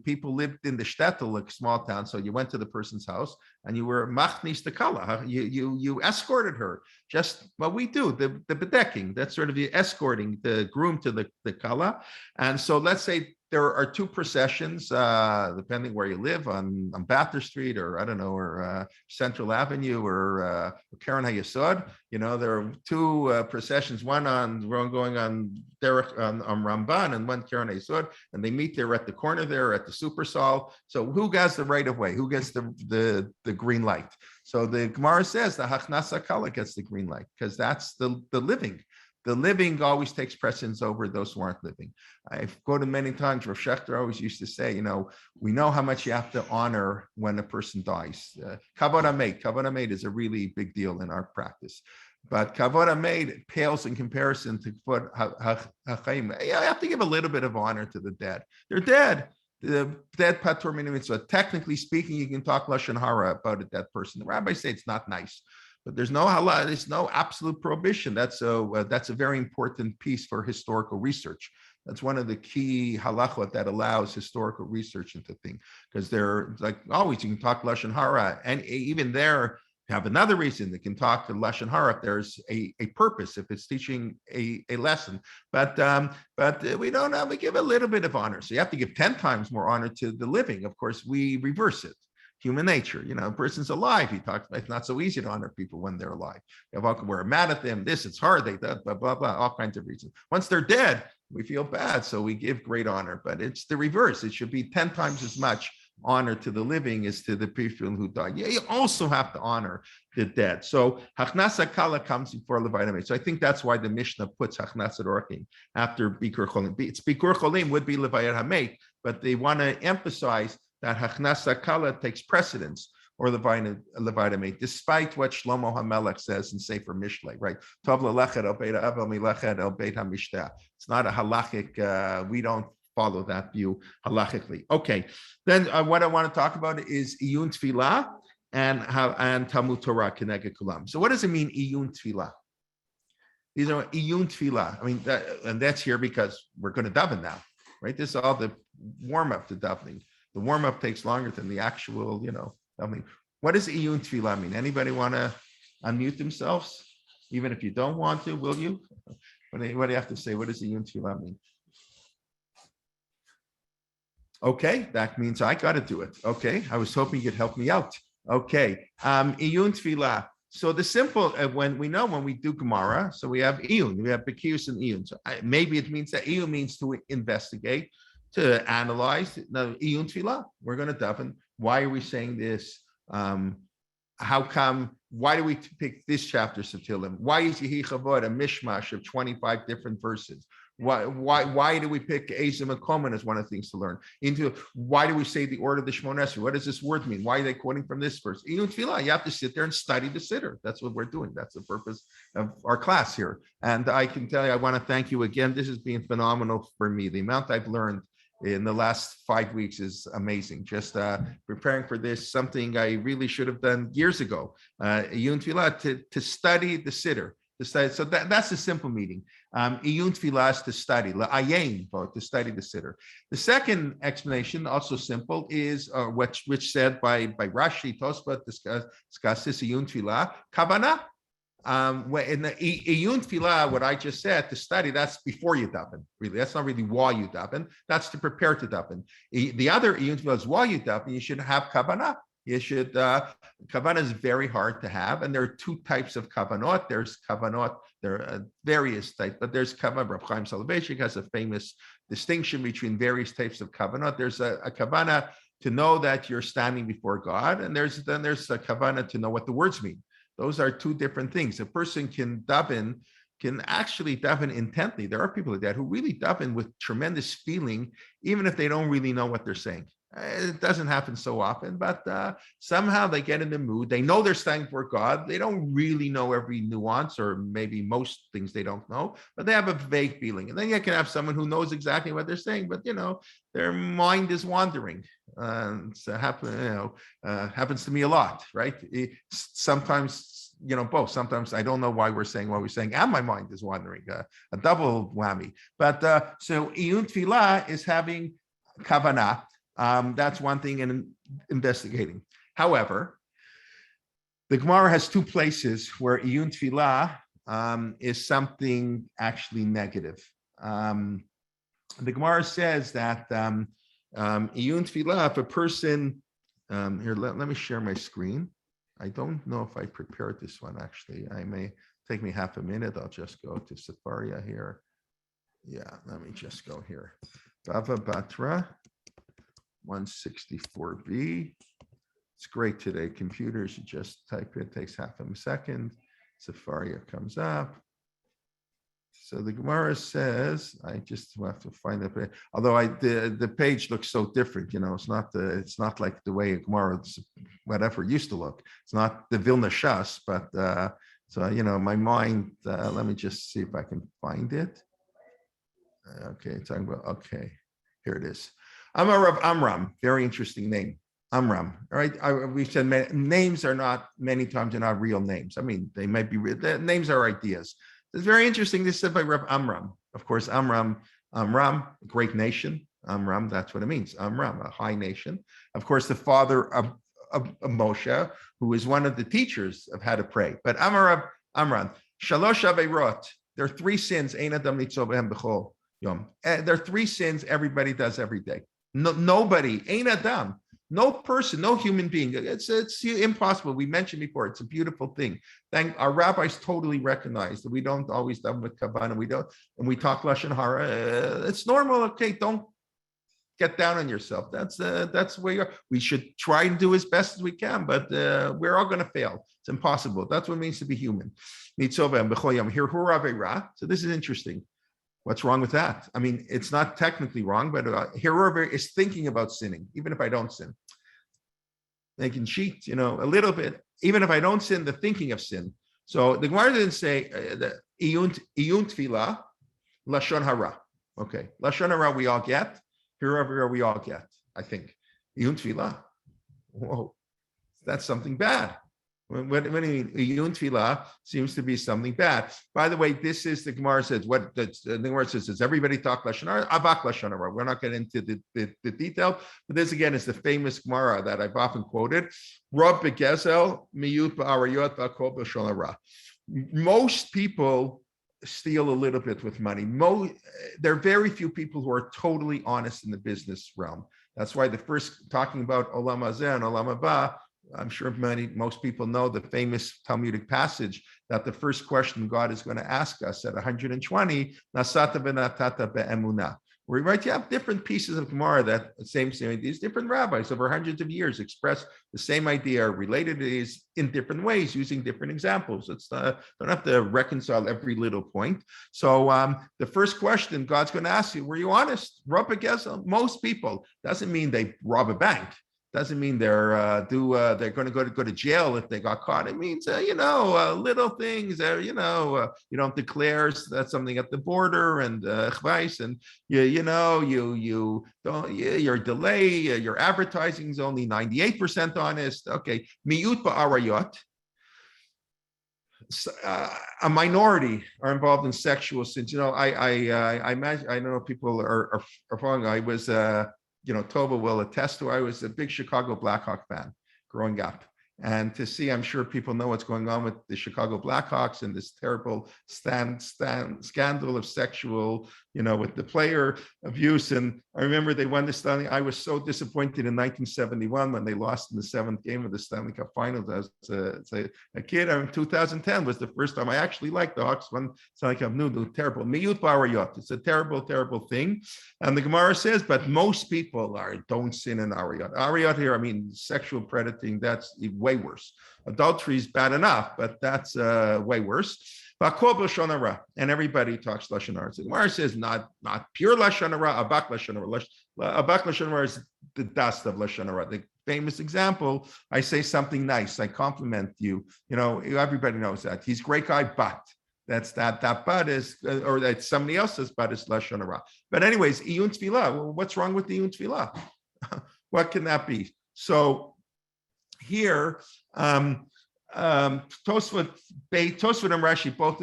people lived in the shtetl, a small town. So you went to the person's house and you were machnis the kala. You escorted her. Just what we do, the bedecking. That's sort of the escorting the groom to the kala. And so let's say there are two processions, depending where you live, on Bathurst Street, or I don't know, or Central Avenue, or Karen Hayesod. There are two processions, one going on Derek on Ramban, and one Karen Hayesod, and they meet there at the corner there at the Super Sol. So who gets the right of way? Who gets the green light? So the Gemara says the Hachnasa Kala gets the green light, because that's the living. The living always takes precedence over those who aren't living. I've quoted many times, Rav Shechter always used to say, we know how much you have to honor when a person dies. Kavod HaMeid is a really big deal in our practice. But Kavod HaMeid pales in comparison to Kavod HaChaim. You have to give a little bit of honor to the dead. They're dead. The dead patur min mitzvah. Technically speaking, you can talk lashon hara about a dead person. The rabbis say it's not nice. But there's no halal, there's no absolute prohibition. That's a very important piece for historical research. That's one of the key halachot that allows historical research into things, because they're like always, you can talk lashon hara, and even there you have another reason they can talk to lashon hara if there's a purpose, if it's teaching a lesson. But we give a little bit of honor. So you have to give 10 times more honor to the living. Of course, we reverse it. Human nature, a person's alive. He talks. It's not so easy to honor people when they're alive. We're mad at them. It's hard. They blah blah blah. All kinds of reasons. Once they're dead, we feel bad, so we give great honor. But it's the reverse. It should be 10 times as much honor to the living as to the people who died. Yeah, you also have to honor the dead. So Hachnasa Kala comes before Levitim. So I think that's why the Mishnah puts Hachnasa Orchim after Bikur Cholim. It's Bikur Cholim would be Levayat Hamet, but they want to emphasize that Hachnasa Kala takes precedence, or Levitim, despite what Shlomo HaMelech says in Sefer Mishlei, right? Tov lelechet el beit ha'avel milechet el beit ha'mishtah. It's not a halachic, we don't follow that view halachically. Okay, then what I want to talk about is Iyun Tfilah and Talmud Torah Keneged Kulam. So what does it mean, Iyun Tfilah? These are Iyun Tfilah. I mean, that's here because we're going to daven now, right? This is all the warm-up to davening. The warm-up takes longer than the actual, davening. What does Iyun Tfilah mean? Anybody want to unmute themselves? Even if you don't want to, will you? What do you have to say? What does Iyun Tfilah mean? Okay, that means I got to do it. Okay, I was hoping you'd help me out. Okay, Iyun Tfilah. So the simple, when we do Gemara, so we have Iyun, we have Bekius and Iyun. So maybe it means that Iyun means to investigate, to analyze. Now, Iyun Tfilah, we're going to daven. Why are we saying this? How come? Why do we pick this chapter, Satilim? Why is Yehi Chavod a mishmash of 25 different verses? Why do we pick Ezim and Kelman as one of the things to learn? Why do we say the order of the Shmona Esrei? What does this word mean? Why are they quoting from this verse? Iyun Tfilah, you have to sit there and study the Siddur. That's what we're doing. That's the purpose of our class here. And I can tell you, I want to thank you again. This has been phenomenal for me. The amount I've learned in the last 5 weeks is amazing. Just preparing for this, something I really should have done years ago. Iyun Tfilah, to study the Siddur. So that's a simple meaning. Iyun Tfilah is to study, la'ayin, to study the Siddur. The second explanation, also simple, is which said by Rashi, Tosfot discusses Iyun Tfilah, kavanah. In the Iyun Tfilah, what I just said, to study, that's before you daven. Really, that's not really while you daven. That's to prepare to daven. The other Iyun Tfilah is while you daven. You should have kavanah. You should, kavanah is very hard to have, and there are two types of kavanot. There's kavanot, there are various types, but there's kavanah. Rav Chaim Soloveitchik has a famous distinction between various types of kavanot. There's a kavanah to know that you're standing before God, and there's a kavanah to know what the words mean. Those are two different things. A person can actually daven intently. There are people like that who really daven with tremendous feeling, even if they don't really know what they're saying. It doesn't happen so often, but somehow they get in the mood. They know they're standing for God. They don't really know every nuance, or maybe most things they don't know, but they have a vague feeling. And then you can have someone who knows exactly what they're saying, but their mind is wandering. Happens to me a lot, right? Sometimes, both. Sometimes I don't know why we're saying what we're saying, and my mind is wandering. A double whammy. But so Iyun Tfilah is having kavanah. That's one thing in investigating. However, the Gemara has two places where Iyun Tfilah is something actually negative. the Gemara says that iyun tefillah, if a person, here, let me share my screen. I don't know if I prepared this one, actually. I may take me half a minute. I'll just go to Safaria here. Yeah, let me just go here. Bava Batra 164b. It's great today. Computers, you just type it, takes half a second. Safaria comes up. So the Gemara says, I just have to find it. Although the page looks so different, it's not like the way a Gemara whatever used to look. It's not the Vilna Shas, but so my mind. Let me just see if I can find it. Okay, talking about. Okay, here it is. Amar Rav Amram, very interesting name. Amram. All right, we said names are not many times they're not real names. I mean, they might be real. Names are ideas. It's very interesting. This is said by Rav Amram. Of course, Amram, a great nation. Amram, that's what it means. Amram, a high nation. Of course, the father of Moshe, who is one of the teachers of how to pray. But Amram, Shalosh Aveirot. There are three sins. Ein adam nitzov behem b'chol yom. There are three sins everybody does every day. Nobody, Ein adam. No person, no human being. It's impossible. We mentioned before, it's a beautiful thing. Our rabbis totally recognize that we don't always daven with kavanah, and we talk lashon hara. It's normal. Okay, don't get down on yourself. That's where you are. We should try and do as best as we can, but we're all going to fail. It's impossible. That's what it means to be human. So this is interesting. What's wrong with that? I mean, it's not technically wrong, but Hirur is thinking about sinning, even if I don't sin. They can cheat, a little bit, even if I don't sin, the thinking of sin. So the Gemara didn't say that iyun tefillah, lashon hara. Okay, lashon hara we all get. Hirur we all get. I think iyun tefillah. Whoa, that's something bad. What do you mean? Iyun tefillah seems to be something bad. By the way, this is the Gemara says. The Gemara says, does everybody talk lashon hara? Avak lashon hara. We're not getting into the detail, but this again is the famous Gemara that I've often quoted. Rab begezel miyut ba'arayot v'akol b'lashon hara. Most people steal a little bit with money. There are very few people who are totally honest in the business realm. That's why the first talking about olam hazeh and olam haba. I'm sure most people know the famous Talmudic passage that the first question God is going to ask us at 120, Nasata v'natata be'emunah. Where you have different pieces of Gemara that these different rabbis over hundreds of years express the same idea, related to these in different ways, using different examples. It's don't have to reconcile every little point. So the first question God's going to ask you, were you honest? Rob a guess. Most people doesn't mean they rob a bank. Doesn't mean they're going to go to jail if they got caught. It means little things. You don't declare that's something at the border and and your delay. Your advertising is only 98% honest. Okay, miyut ba'arayot. A minority are involved in sexual sins. I imagine. I know people are following. I was. Tova will attest to, I was a big Chicago Blackhawk fan growing up. And to see, I'm sure people know what's going on with the Chicago Blackhawks and this terrible scandal of sexual, with the player abuse. And I remember they won the Stanley. I was so disappointed in 1971 when they lost in the 7th game of the Stanley Cup Finals. As a kid, in 2010 was the first time I actually liked the Hawks when Stanley Cup. Terrible. Miyut ba'arayot. It's a terrible, terrible thing. And the Gemara says, but most people don't sin in arayot. Arayot here, I mean, sexual predating, that's way worse. Adultery is bad enough, but that's way worse. And everybody talks lashon hara. So the Gemara says not pure lashon hara, abak lashon hara. Abak lashon hara is the dust of lashon hara. The famous example: I say something nice, I compliment you. Everybody knows that he's a great guy, but that's that but is, or that somebody else's but is lashon hara. But anyways, iyun tefillah. Well, what's wrong with the iyun tefillah? What can that be? So here. Tosfot and Rashi both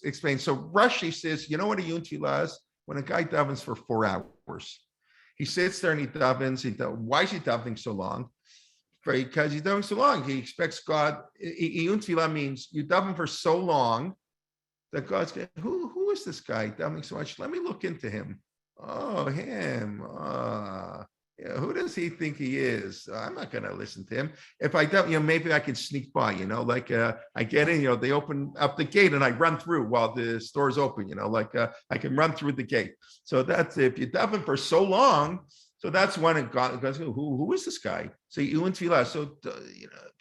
explain. So Rashi says, you know what a iyun tefillah is? When a guy davens for 4 hours, he sits there and he davens. Why is he davening so long? Because he's davening so long. He expects God. Iyun tefillah means you daven for so long that God's going, who is this guy davening so much? Let me look into him. Oh, him. Yeah, who does he think he is? I'm not going to listen to him. If I don't, maybe I can sneak by, like I get in, they open up the gate and I run through while the store's open, I can run through the gate. So that's if you daven for so long. So that's one. And God goes, who is this guy? So you and tefillah. So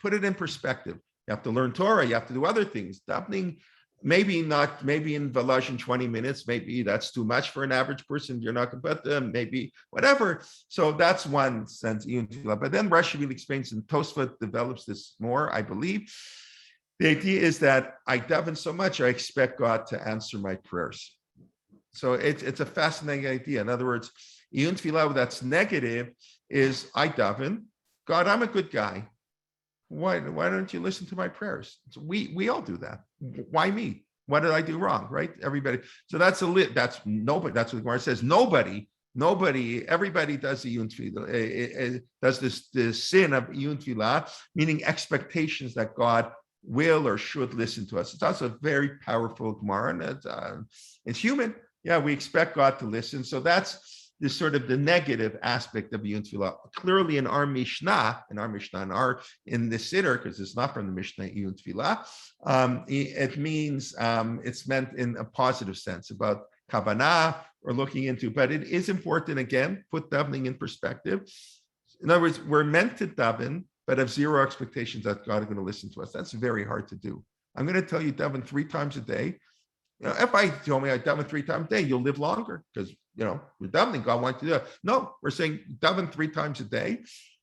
put it in perspective. You have to learn Torah. You have to do other things. Davening, maybe in Velaj in 20 minutes. Maybe that's too much for an average person. You're not, but maybe whatever. So that's one sense. But then Rashi explains, and Tosfot develops this more, I believe. The idea is that I daven so much, I expect God to answer my prayers. So it's a fascinating idea. In other words, Iyun Tefillah that's negative is I daven, God, I'm a good guy. Why don't you listen to my prayers? So we all do that. Why me? What did I do wrong? Right? Everybody. So that's nobody. That's what the Gemara says. Nobody. Everybody does the Iyun Tefillah. Does the sin of Iyun Tefillah, meaning expectations that God will or should listen to us. It's also a very powerful Gemara, and it's human. Yeah, we expect God to listen. So that's this sort of the negative aspect of Iyun Tefillah. Clearly in our Mishnah, in the Siddur, because it's not from the Mishnah, Iyun Tefillah, it means it's meant in a positive sense about kavanah or looking into, but it is important, again, put davening in perspective. In other words, we're meant to daven, but have zero expectations that God is going to listen to us. That's very hard to do. I'm going to tell you daven 3 times a day. If I told me I daven 3 times a day, you'll live longer because, we're davening. God wants to do it. No, we're saying daven 3 times a day.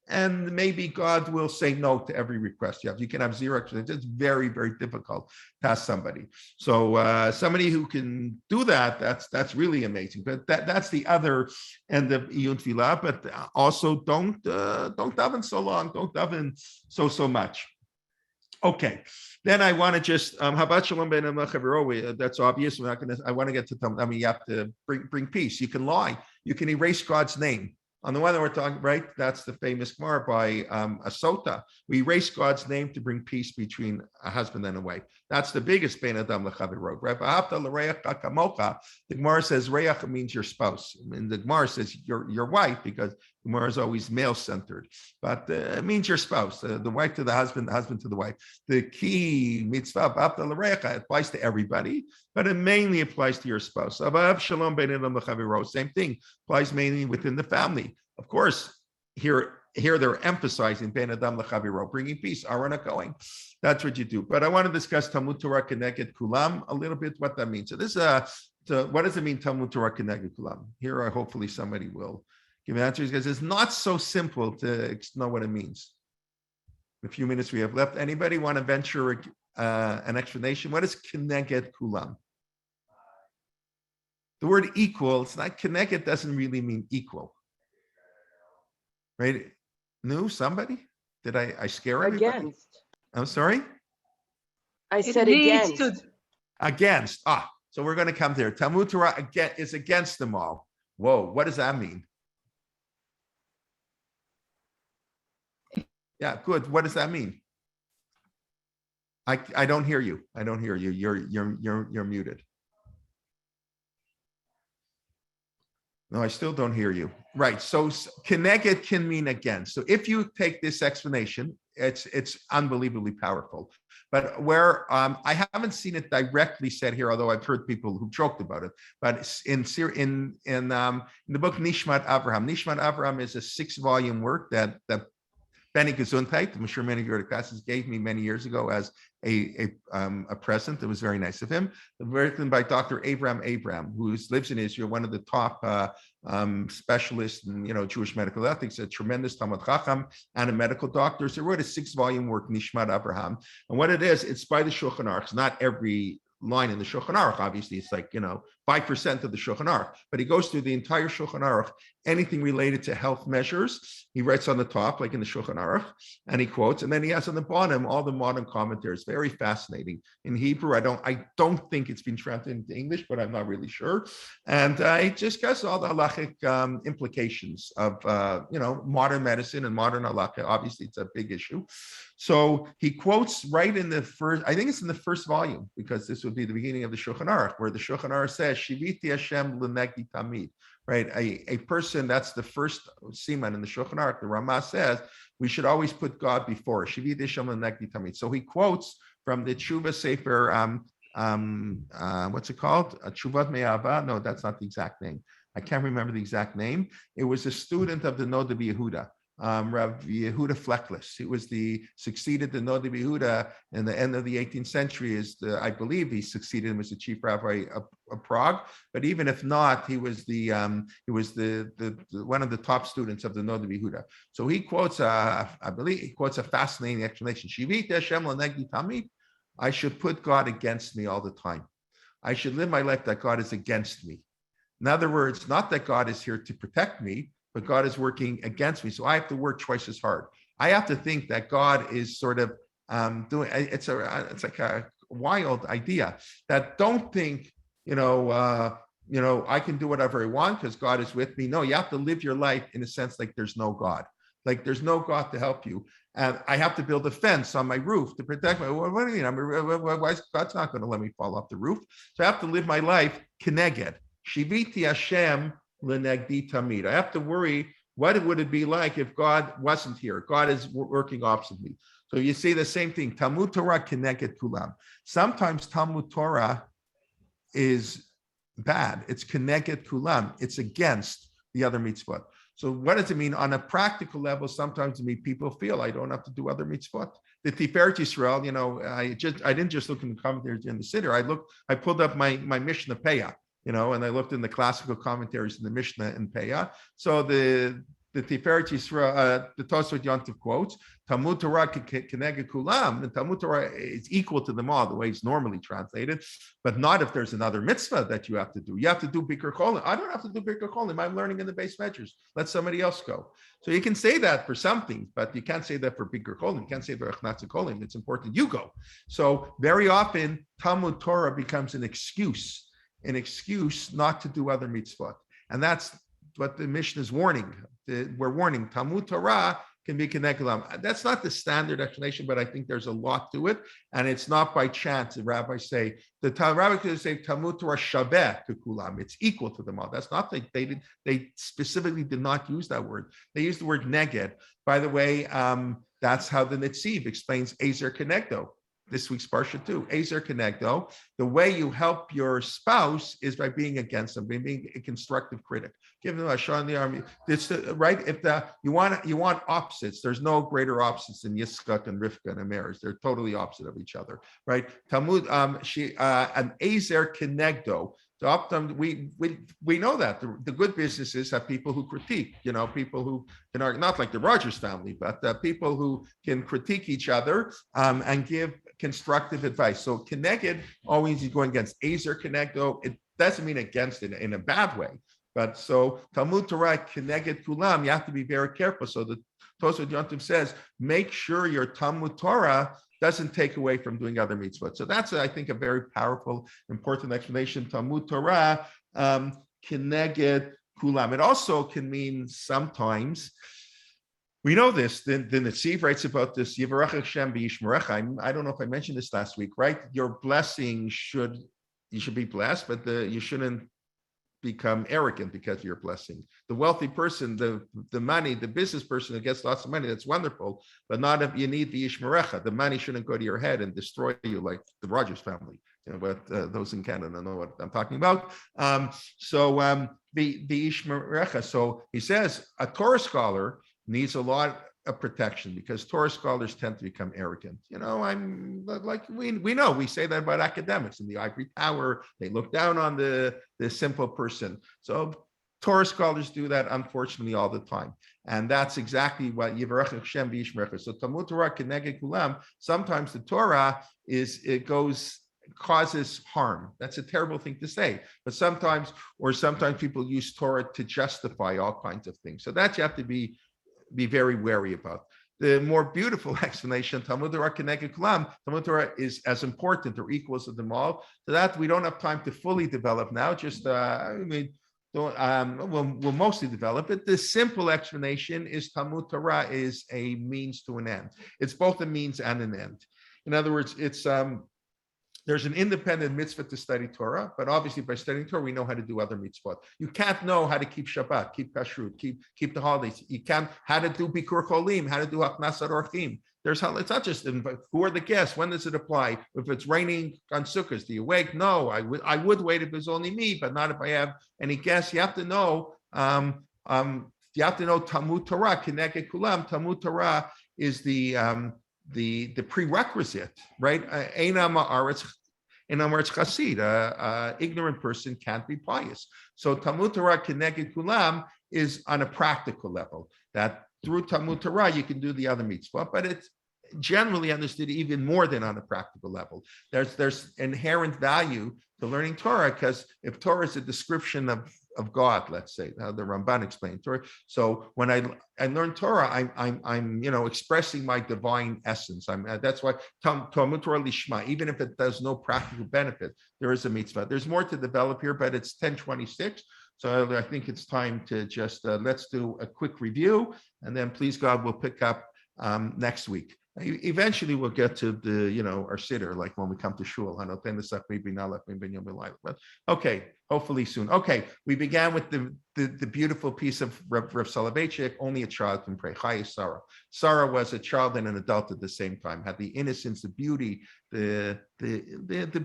And maybe God will say no to every request you have. You can have zero expectations. It's very, very difficult to ask somebody. So somebody who can do that, that's really amazing. But that's the other end of Iyun Tefillah. But also don't daven so long. Don't daven so much. Okay, then I want to just Habat Shalom Ben Chaviro. That's obvious. We're not going to. I want to get to. You have to bring peace. You can lie. You can erase God's name. On the one that we're talking, right? That's the famous Gemara by Asota. We erase God's name to bring peace between a husband and a wife. That's the biggest Ben Adam L'Chaviro. The Gemara says Reach means your spouse, and the Gemara says your wife because the Gemara is always male centered, but it means your spouse, the wife to the husband to the wife. The key mitzvah applies to everybody, but it mainly applies to your spouse. Same thing applies mainly within the family. Of course, here they're emphasizing Ben Adam L'Chaviro, bringing peace. Are not going. That's what you do. But I want to discuss Talmud Torah Keneged Kulam a little bit, what that means. So this what does it mean, Talmud Torah Keneged Kulam? Here, hopefully somebody will give an answer because it's not so simple to know what it means. In a few minutes we have left. Anybody want to venture an explanation? What is Keneged Kulam? The word equal, it's not Keneged doesn't really mean equal. Right? No, somebody? Did I scare everybody? Against. I'm sorry? I said against. Against. So we're going to come there. Talmud Torah is against them all. Whoa, what does that mean? Yeah, good. What does that mean? I don't hear you. I don't hear you. You're muted. No, I still don't hear you. Right. So Keneged can mean against. So if you take this explanation, it's unbelievably powerful. But where I haven't seen it directly said here, although I've heard people who joked about it. But in the book Nishmat Avraham is a 6-volume work that Benny Gesundheit, I'm sure many of your classes gave me many years ago as a present. It was very nice of him. Written by Dr. Abram, who lives in Israel, one of the top specialists in Jewish medical ethics, a tremendous Talmud Chacham and a medical doctor. So he wrote a 6-volume work, Nishmat Avraham. And what it is, it's by the Shulchan Aruch. It's not every line in the Shulchan Aruch. Obviously, it's like 5% of the Shulchan Aruch, but he goes through the entire Shulchan Aruch, anything related to health measures. He writes on the top, like in the Shulchan Aruch, and he quotes, and then he has on the bottom all the modern commentaries. Very fascinating. In Hebrew, I don't think it's been translated into English, but I'm not really sure. And he discusses all the halachic implications of modern medicine and modern halakha. Obviously, it's a big issue. So he quotes right in the first, I think it's in the first volume, because this would be the beginning of the Shulchan Aruch, where the Shulchan Aruch says, says, Shiviti Hashem l'negdi tamid, right? A person, that's the first siman in the Shulchan Aruch, the Rama says, we should always put God before. Shiviti Hashem l'negdi tamid. So he quotes from the Tshuva Sefer, what's it called? Tshuvat Me'ava? No, that's not the exact name. I can't remember the exact name. It was a student of the Nod of Yehuda. Rabbi Yehuda Fleckless. He was succeeded the Nod of Yehuda in the end of the 18th century. I believe he succeeded him as the chief rabbi of Prague. But even if not, he was one of the top students of the Nod of Yehuda. So he quotes, I believe, he quotes a fascinating explanation. Shivit Hashem l'negdi tamid. I should put God against me all the time. I should live my life that God is against me. In other words, not that God is here to protect me, but God is working against me. So I have to work twice as hard. I have to think that God is sort of doing, it's like a wild idea that don't think, I can do whatever I want because God is with me. No, you have to live your life in a sense like there's no God. Like there's no God to help you. And I have to build a fence on my roof to protect me. What do you mean? God's not going to let me fall off the roof. So I have to live my life keneged. Shiviti Hashem l'negdi tamid. I have to worry, what would it be like if God wasn't here? God is working opposite me. So you see the same thing. Talmud Torah keneged kulam. Sometimes Talmud Torah is bad. It's keneged kulam. It's against the other mitzvot. So what does it mean? On a practical level, sometimes people feel I don't have to do other mitzvot. The Tiferet Yisrael, I didn't just look in the commentaries in the Siddur. I pulled up my Mishnah Peah. And I looked in the classical commentaries in the Mishnah and Peah. So the Tiferet Yisrael, the Tosfot Yontif quotes, Talmud Torah keneged kulam, and Talmud Torah is equal to them all, the way it's normally translated, but not if there's another mitzvah that you have to do. You have to do Bikur Cholim. I don't have to do Bikur Cholim. I'm learning in the base measures. Let somebody else go. So you can say that for some things, but you can't say that for Bikur Cholim. You can't say for Achnatza Cholim. It's important you go. So very often, Talmud Torah becomes an excuse not to do other mitzvot. And that's what the Mishnah is warning. We're warning Talmud Torah can be keneged kulam. That's not the standard explanation, but I think there's a lot to it. And it's not by chance. The rabbis say, rabbi could say Talmud Torah shaveh to kulam. It's equal to them all. That's not, they specifically did not use that word. They used the word neged. By the way, that's how the Netziv explains Ezer Kenegdo. This week's Parsha too. Ezer Kenegdo. The way you help your spouse is by being against them, by being a constructive critic. Give them a shot in the army. It's right. If you want opposites, there's no greater opposites than Yitzchak and Rivka and Ameres. They're totally opposite of each other, right? Talmud, an Ezer Kenegdo. So often we know that the good businesses have people who critique, people who can argue, not like the Rogers family, but people who can critique each other and give constructive advice. So keneged always is going against. Ezer Kenegdo, it doesn't mean against it in a bad way. But so Talmud Torah keneged kulam, you have to be very careful. So the Tosfot Yontif says, make sure your Talmud Torah doesn't take away from doing other mitzvot. So that's, I think, a very powerful, important explanation. Talmud Torah keneged kulam. It also can mean sometimes, we know this, the Netziv writes about this, Yivarech Hashem v'yishmerecha. I don't know if I mentioned this last week, right? Your blessing you should be blessed, but you shouldn't become arrogant because of your blessing. The wealthy person, the money, the business person who gets lots of money, that's wonderful, but not if you need the Ishmerecha. The money shouldn't go to your head and destroy you like the Rogers family. But those in Canada know what I'm talking about. The Ishmerecha. So he says a Torah scholar needs a lot of protection because Torah scholars tend to become arrogant. I'm like, we know, we say that about academics in the ivory tower. They look down on the simple person. So Torah scholars do that, unfortunately, all the time. And that's exactly what Yivarech Hashem v'yishmerecha. So Talmud Torah keneged kulam, sometimes the Torah causes harm. That's a terrible thing to say. But sometimes people use Torah to justify all kinds of things. So that you have to be very wary about. The more beautiful explanation, Talmud Torah keneged kulam, Talmud Torah is as important or equals to them all. So that we don't have time to fully develop now. Just we'll mostly develop it. The simple explanation is Talmud Torah is a means to an end. It's both a means and an end. In other words, it's there's an independent mitzvah to study Torah, but obviously by studying Torah, we know how to do other mitzvot. You can't know how to keep Shabbat, keep Kashrut, keep the holidays. You can't how to do Bikur Cholim, how to do Haknasat Orchim. It's not just who are the guests. When does it apply? If it's raining on Sukkot, do you wait? No, I would wait if it's only me, but not if I have any guests. You have to know. You have to know Talmud Torah, Kineged Kulam. Talmud Torah is the prerequisite, right? Ignorant person can't be pious. So Talmud Torah Kineged Kulam is on a practical level. That through Talmud Torah you can do the other mitzvah, but it's generally understood even more than on a practical level. There's inherent value to learning Torah, because if Torah is a description of God, let's say, how the Ramban explained Torah. So when I learn Torah, I'm expressing my divine essence. That's why Talmud Torah Lishma, even if it does no practical benefit, there is a mitzvah. There's more to develop here, but it's 10:26. So I think it's time to just let's do a quick review, and then please God, we'll pick up next week. Eventually we'll get to the our siddur, like when we come to shul. But okay, hopefully soon. Okay, we began with the beautiful piece of Rav Soloveitchik. Only a child can pray. Chaya Sarah. Sarah was a child and an adult at the same time. Had the innocence, the beauty, the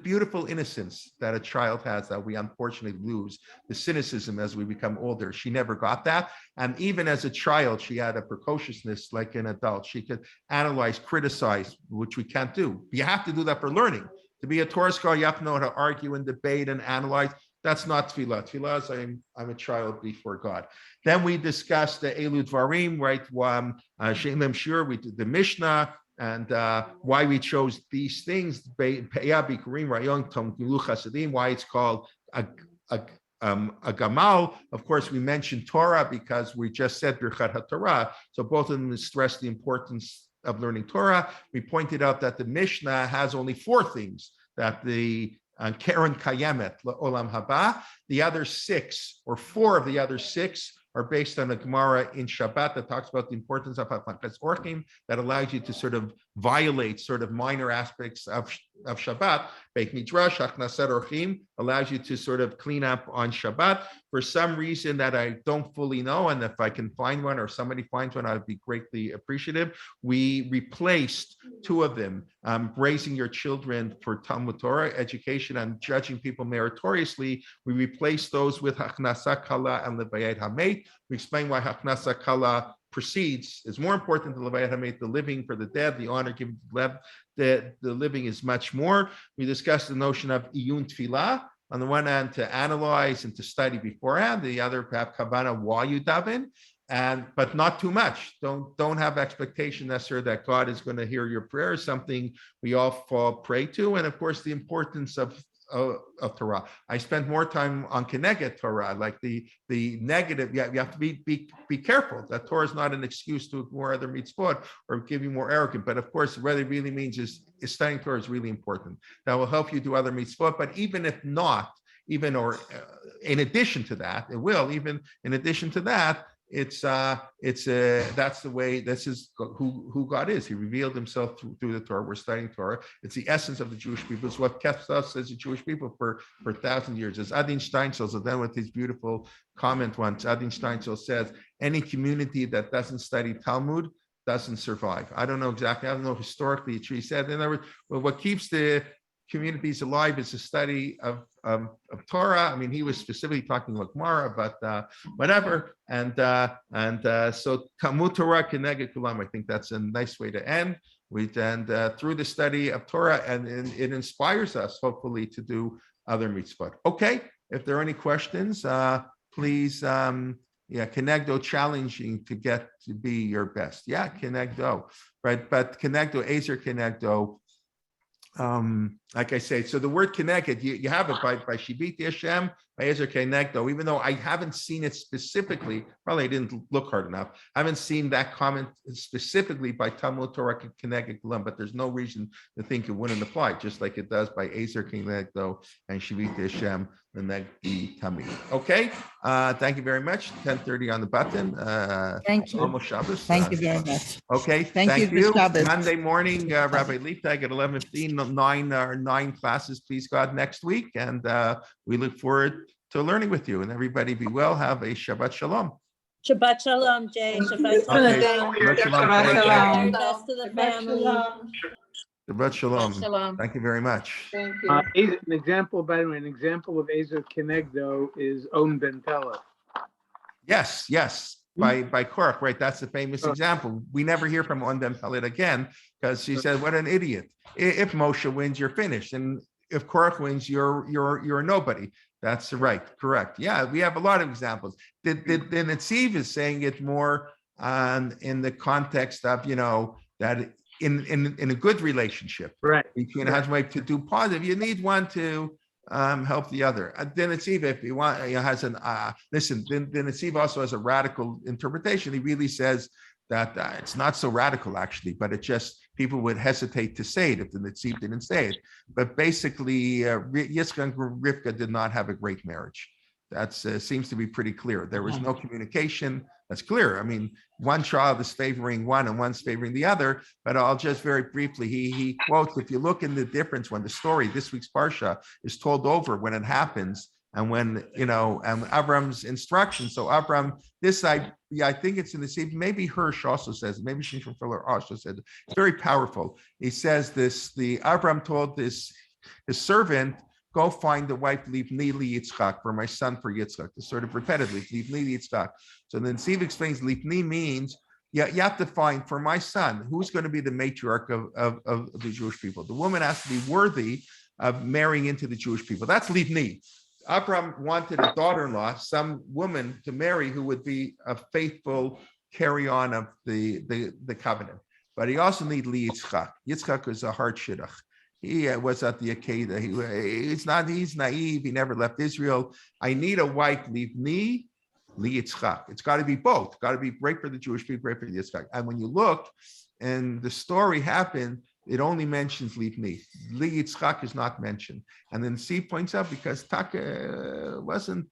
beautiful innocence that a child has that we unfortunately lose. The cynicism as we become older. She never got that. And even as a child, she had a precociousness like an adult. She could analyze, criticize, which we can't do. You have to do that for learning. To be a Torah scholar, you have to know how to argue and debate and analyze. That's not tefillah. Tefillah is I'm a child before God. Then we discussed the EiluHadevarim, right? Shem Shur, we did the Mishnah and why we chose these things. Why it's called a Gamal. Of course, we mentioned Torah because we just said Birchat HaTorah. So both of them stress the importance of learning Torah. We pointed out that the Mishnah has only 4 things that the Karen Kayemet, Olam Haba. The other 6 or 4 of the other 6 are based on a Gemara in Shabbat that talks about the importance of Haknasat Orchim, that allows you to sort of violate sort of minor aspects of Shabbat. Beit Midrash, Haknasat Orchim, allows you to sort of clean up on Shabbat. For some reason that I don't fully know, and if I can find one or somebody finds one, I'd be greatly appreciative. We replaced 2 of them, raising your children for Talmud Torah education and judging people meritoriously. We replaced those with Haknasat Kala and Levayat Hamet. We explain why Haknasat Kala precedes, is more important than Levayat Hamet, the living for the dead, the honor given to the living is much more. We discussed the notion of iyun tefillah, on the one hand to analyze and to study beforehand, the other perhaps kavana while you daven, but not too much. Don't have expectation necessarily that God is going to hear your prayer, something we all fall prey to, and of course the importance of Torah. I spent more time on Kineged Torah, like the negative. You have to be careful that Torah is not an excuse to ignore other mitzvot or give you more arrogant. But of course, what it really means is studying Torah is really important. That will help you do other mitzvot. But even if not, in addition to that, it will. Even in addition to that, that's the way. This is who God is. He revealed himself through the Torah. We're studying Torah. It's the essence of the Jewish people. It's what kept us as a Jewish people for 1,000 years. As Adin Steinzel, so then with his beautiful comment once, Adin Steinzel says, any community that doesn't study Talmud doesn't survive. I don't know exactly. I don't know historically. He said, in other words, what keeps the communities alive is the study of Torah. I mean, he was specifically talking about Gemara, but whatever. And so Talmud Torah Kineged Kulam. I think that's a nice way to end. Through the study of Torah, and it inspires us, hopefully, to do other mitzvot. Okay, if there are any questions, please. Kinegdo challenging to get to be your best. Yeah, Kinegdo, right? But Kinegdo, Ezer Kinegdo. Like I say, so the word Kineged, you have it by Shibiti Hashem, by Ezer Kinegdo, even though I haven't seen it specifically, probably I didn't look hard enough. I haven't seen that comment specifically by Talmud Torah Kineged Kulam, but there's no reason to think it wouldn't apply, just like it does by Ezer Kinegdo and Shibiti Hashem, the Negdi Tamid. Okay, thank you very much. 10:30 on the button. Thank you. Almost Shabbos. Thank you very much. Okay, Thank you. Monday morning, Rabbi Liebtag at 11:15. nine classes, please God, next week. And we look forward to learning with you. And everybody be well. Have a Shabbat Shalom. Shabbat Shalom, Jay. Shabbat Okay. Shalom. Shabbat Shalom. Shabbat Very Shalom. best to the family. Shabbat Shalom. Shalom. Thank you very much. Thank you. An example, by the way, an example of Ezer Kenegdo is On Ben Pella. Yes, by Korach, right? That's the famous example. We never hear from Ondem Pelet again because she said, "What an idiot! If Moshe wins, you're finished, and if Korach wins, you're nobody." That's right, correct. Yeah, we have a lot of examples. The Netziv is saying it more in the context of that in a good relationship, Right. between a husband and wife to do positive. You need one to help the other. Then Netziv, if you want, has an listen. Then Netziv also has a radical interpretation. He really says that it's not so radical actually, but it just people would hesitate to say it if the Netziv didn't say it. But basically, Yitzchak and Rivka did not have a great marriage. That seems to be pretty clear. There was no communication. That's clear. I mean, one child is favoring one and one's favoring the other. But I'll just very briefly, he quotes, if you look in the difference when the story, this week's Parsha, is told over when it happens, and when, and Avram's instruction. So Avram, I think it's in the same, maybe Hirsch also says, maybe Shimshon Fuller also said, it's very powerful. He says the Avram told his servant, go find the wife, Livni li Yitzchak, for my son, for Yitzchak, to sort of repetitively, Livni li Yitzchak. So then Steve explains, Livni means, you have to find for my son, who's going to be the matriarch of the Jewish people. The woman has to be worthy of marrying into the Jewish people. That's Livni. Abraham wanted a daughter-in-law, some woman to marry who would be a faithful carry-on of the covenant. But he also needed li Yitzchak. Yitzchak was a hard shidduch. He was at the Akedah. He's naive. He never left Israel. I need a wife, Livni, li Yitzchak. It's got to be both. Got to be great for the Jewish people, great for the Yitzchak. And when you look, and the story happened, it only mentions Livni. Li Yitzchak is not mentioned. And then C points out because Taka wasn't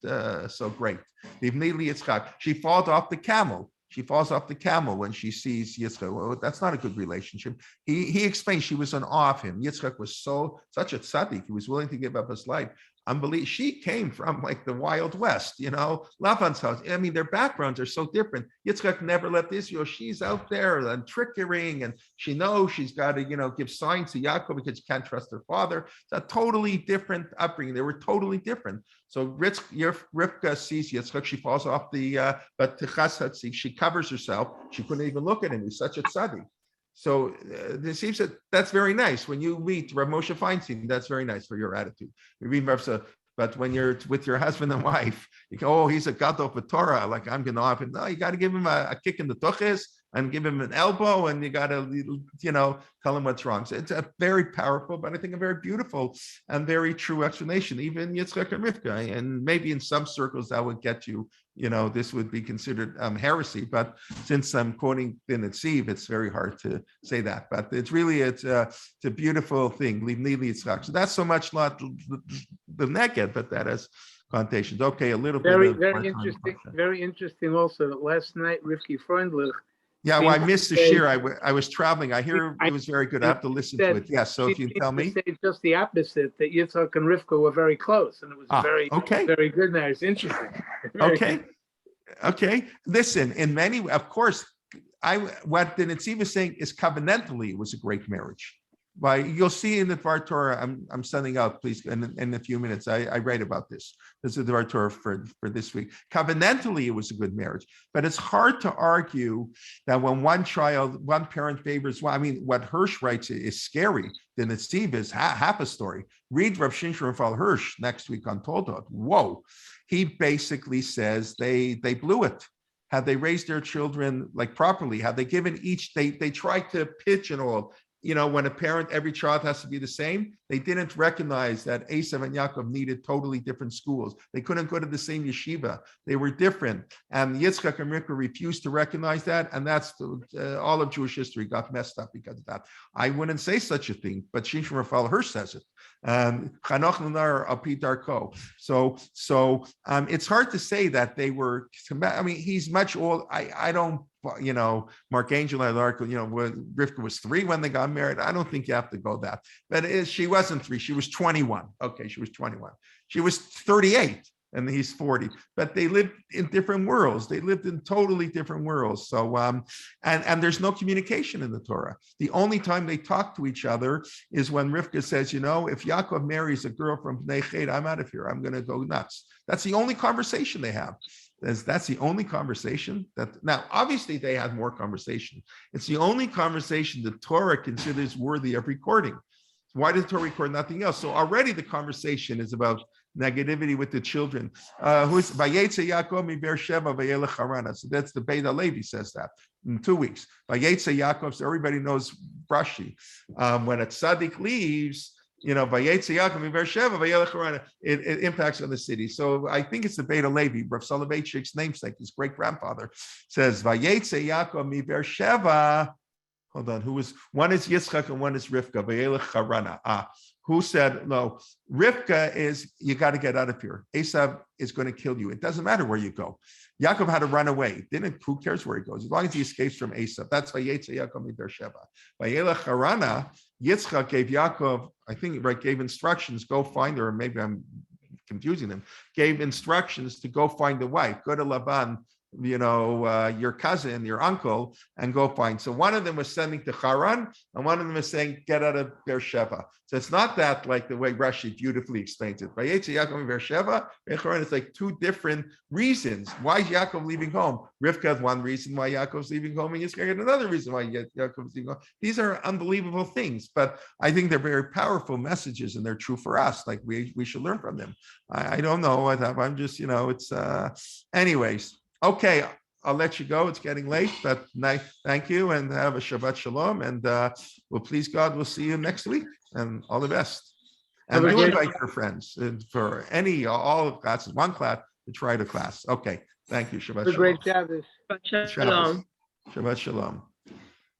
so great. Livni li Yitzchak. She falls off the camel. She falls off the camel when she sees Yitzchak. Well, that's not a good relationship. He explained she was in awe of him. Yitzchak was such a tzaddik. He was willing to give up his life. Unbelievable. She came from like the Wild West, Lavan's house. I mean, their backgrounds are so different. Yitzchak never left Israel. She's out there and trickerying, and she knows she's got to, give signs to Yaakov because she can't trust her father. It's a totally different upbringing. They were totally different. So Rivka sees Yitzchak. She falls off but she covers herself. She couldn't even look at him. He's such a tzaddik. So it seems that that's very nice. When you meet Rav Moshe Feinstein, that's very nice for your attitude. But when you're with your husband and wife, you go, he's a gadol for Torah, like I'm going to offer. No, you got to give him a kick in the tuchis and give him an elbow, and you got to, tell him what's wrong. So it's a very powerful, but I think a very beautiful and very true explanation, even Yitzchak and Rivka. And maybe in some circles that would get you, this would be considered heresy. But since I'm quoting the Netziv, it's very hard to say that. But it's a beautiful thing. Livni li Yitzchak. So that's so much not the naked, but that has connotations. Okay, a little Very bit. interesting. Very interesting. Also, that last night, Rivki Freundlich. Yeah, well, I missed the shir. I was traveling. I hear it was very good. I have to listen to it. Yeah, so if you tell me. Say just the opposite, that Yitzhak and Rivka were very close, and it was very good marriage. It's interesting. Okay. Listen, in many, of course, what the Netziv is saying is covenantally it was a great marriage. You'll see in the Dvar Torah, I'm sending out, please, in a few minutes. I write about this. This is the Dvar Torah for this week. Covenantally, it was a good marriage, but it's hard to argue that when one parent favors one. I mean, what Hirsch writes is scary. The Netziv is half a story. Read Rav Shimshon Raphael Hirsch next week on Toldot. Whoa, he basically says they blew it. Had they raised their children like properly? Had they given each? They tried to pitch and all. When a parent, every child has to be the same, they didn't recognize that Esav and Yaakov needed totally different schools. They couldn't go to the same yeshiva. They were different. And Yitzchak and Rivka refused to recognize that. And that's all of Jewish history got messed up because of that. I wouldn't say such a thing, but Shimshon Raphael Hirsch says it. Chanoch Lunar Api Darko. So it's hard to say that they were, I mean, he's much old. I don't Mark Angel had an article, Rivka was 3 when they got married. I don't think you have to go that. But she wasn't 3. She was 21. Okay, she was 21. She was 38. And he's 40, but they lived in different worlds. They lived in totally different worlds. So, and there's no communication in the Torah. The only time they talk to each other is when Rivka says, if Yaakov marries a girl from Bnei Ched, I'm out of here. I'm going to go nuts. That's the only conversation they have. That's the only conversation now, obviously they had more conversation. It's the only conversation the Torah considers worthy of recording. Why did the Torah record nothing else? So already the conversation is about negativity with the children. Who's Vayetze Yaakov mi Beersheba vayelech Harana. So that's the Beit HaLevi says that in 2 weeks. Vayetze Yaakov. So everybody knows Rashi. When a tzaddik leaves, Vayetze Yaakov mi Beersheba vayelech Harana. It impacts on the city. So I think it's the Beit HaLevi. Rav Soloveitchik's namesake, his great grandfather, says Vayetze Yaakov mi Beersheba. Hold on. One is Yitzchak and one is Rivka. Vayelech Harana. Who said, no, Rivka is, you got to get out of here. Esav is going to kill you. It doesn't matter where you go. Yaakov had to run away. Who cares where he goes? As long as he escapes from Esav. That's Vayetze Yaakov mi Beersheba. Vayelech Harana, Yitzchak gave Yaakov, I think, gave instructions, go find her, or maybe I'm confusing him, gave instructions to go find the wife. Go to Laban, your cousin, your uncle, and go find. So one of them was sending to Haran, and one of them was saying, get out of Beersheba. So it's not that like the way Rashi beautifully explains it. Vayetze Yaakov Beersheba, it's like 2 different reasons. Why is Yaakov leaving home? Rivka has one reason why Yaakov's leaving home, and Yitzchak had another reason why Yaakov's leaving home. These are unbelievable things, but I think they're very powerful messages, and they're true for us. Like we should learn from them. I don't know. I'm just, it's anyways. Okay, I'll let you go. It's getting late, but thank you and have a Shabbat Shalom. And please God, we'll see you next week and all the best. And do invite your friends for all classes, one class to try the class. Okay, thank you. Shabbat Shalom. Great Shabbos. Shalom. Shabbat Shalom.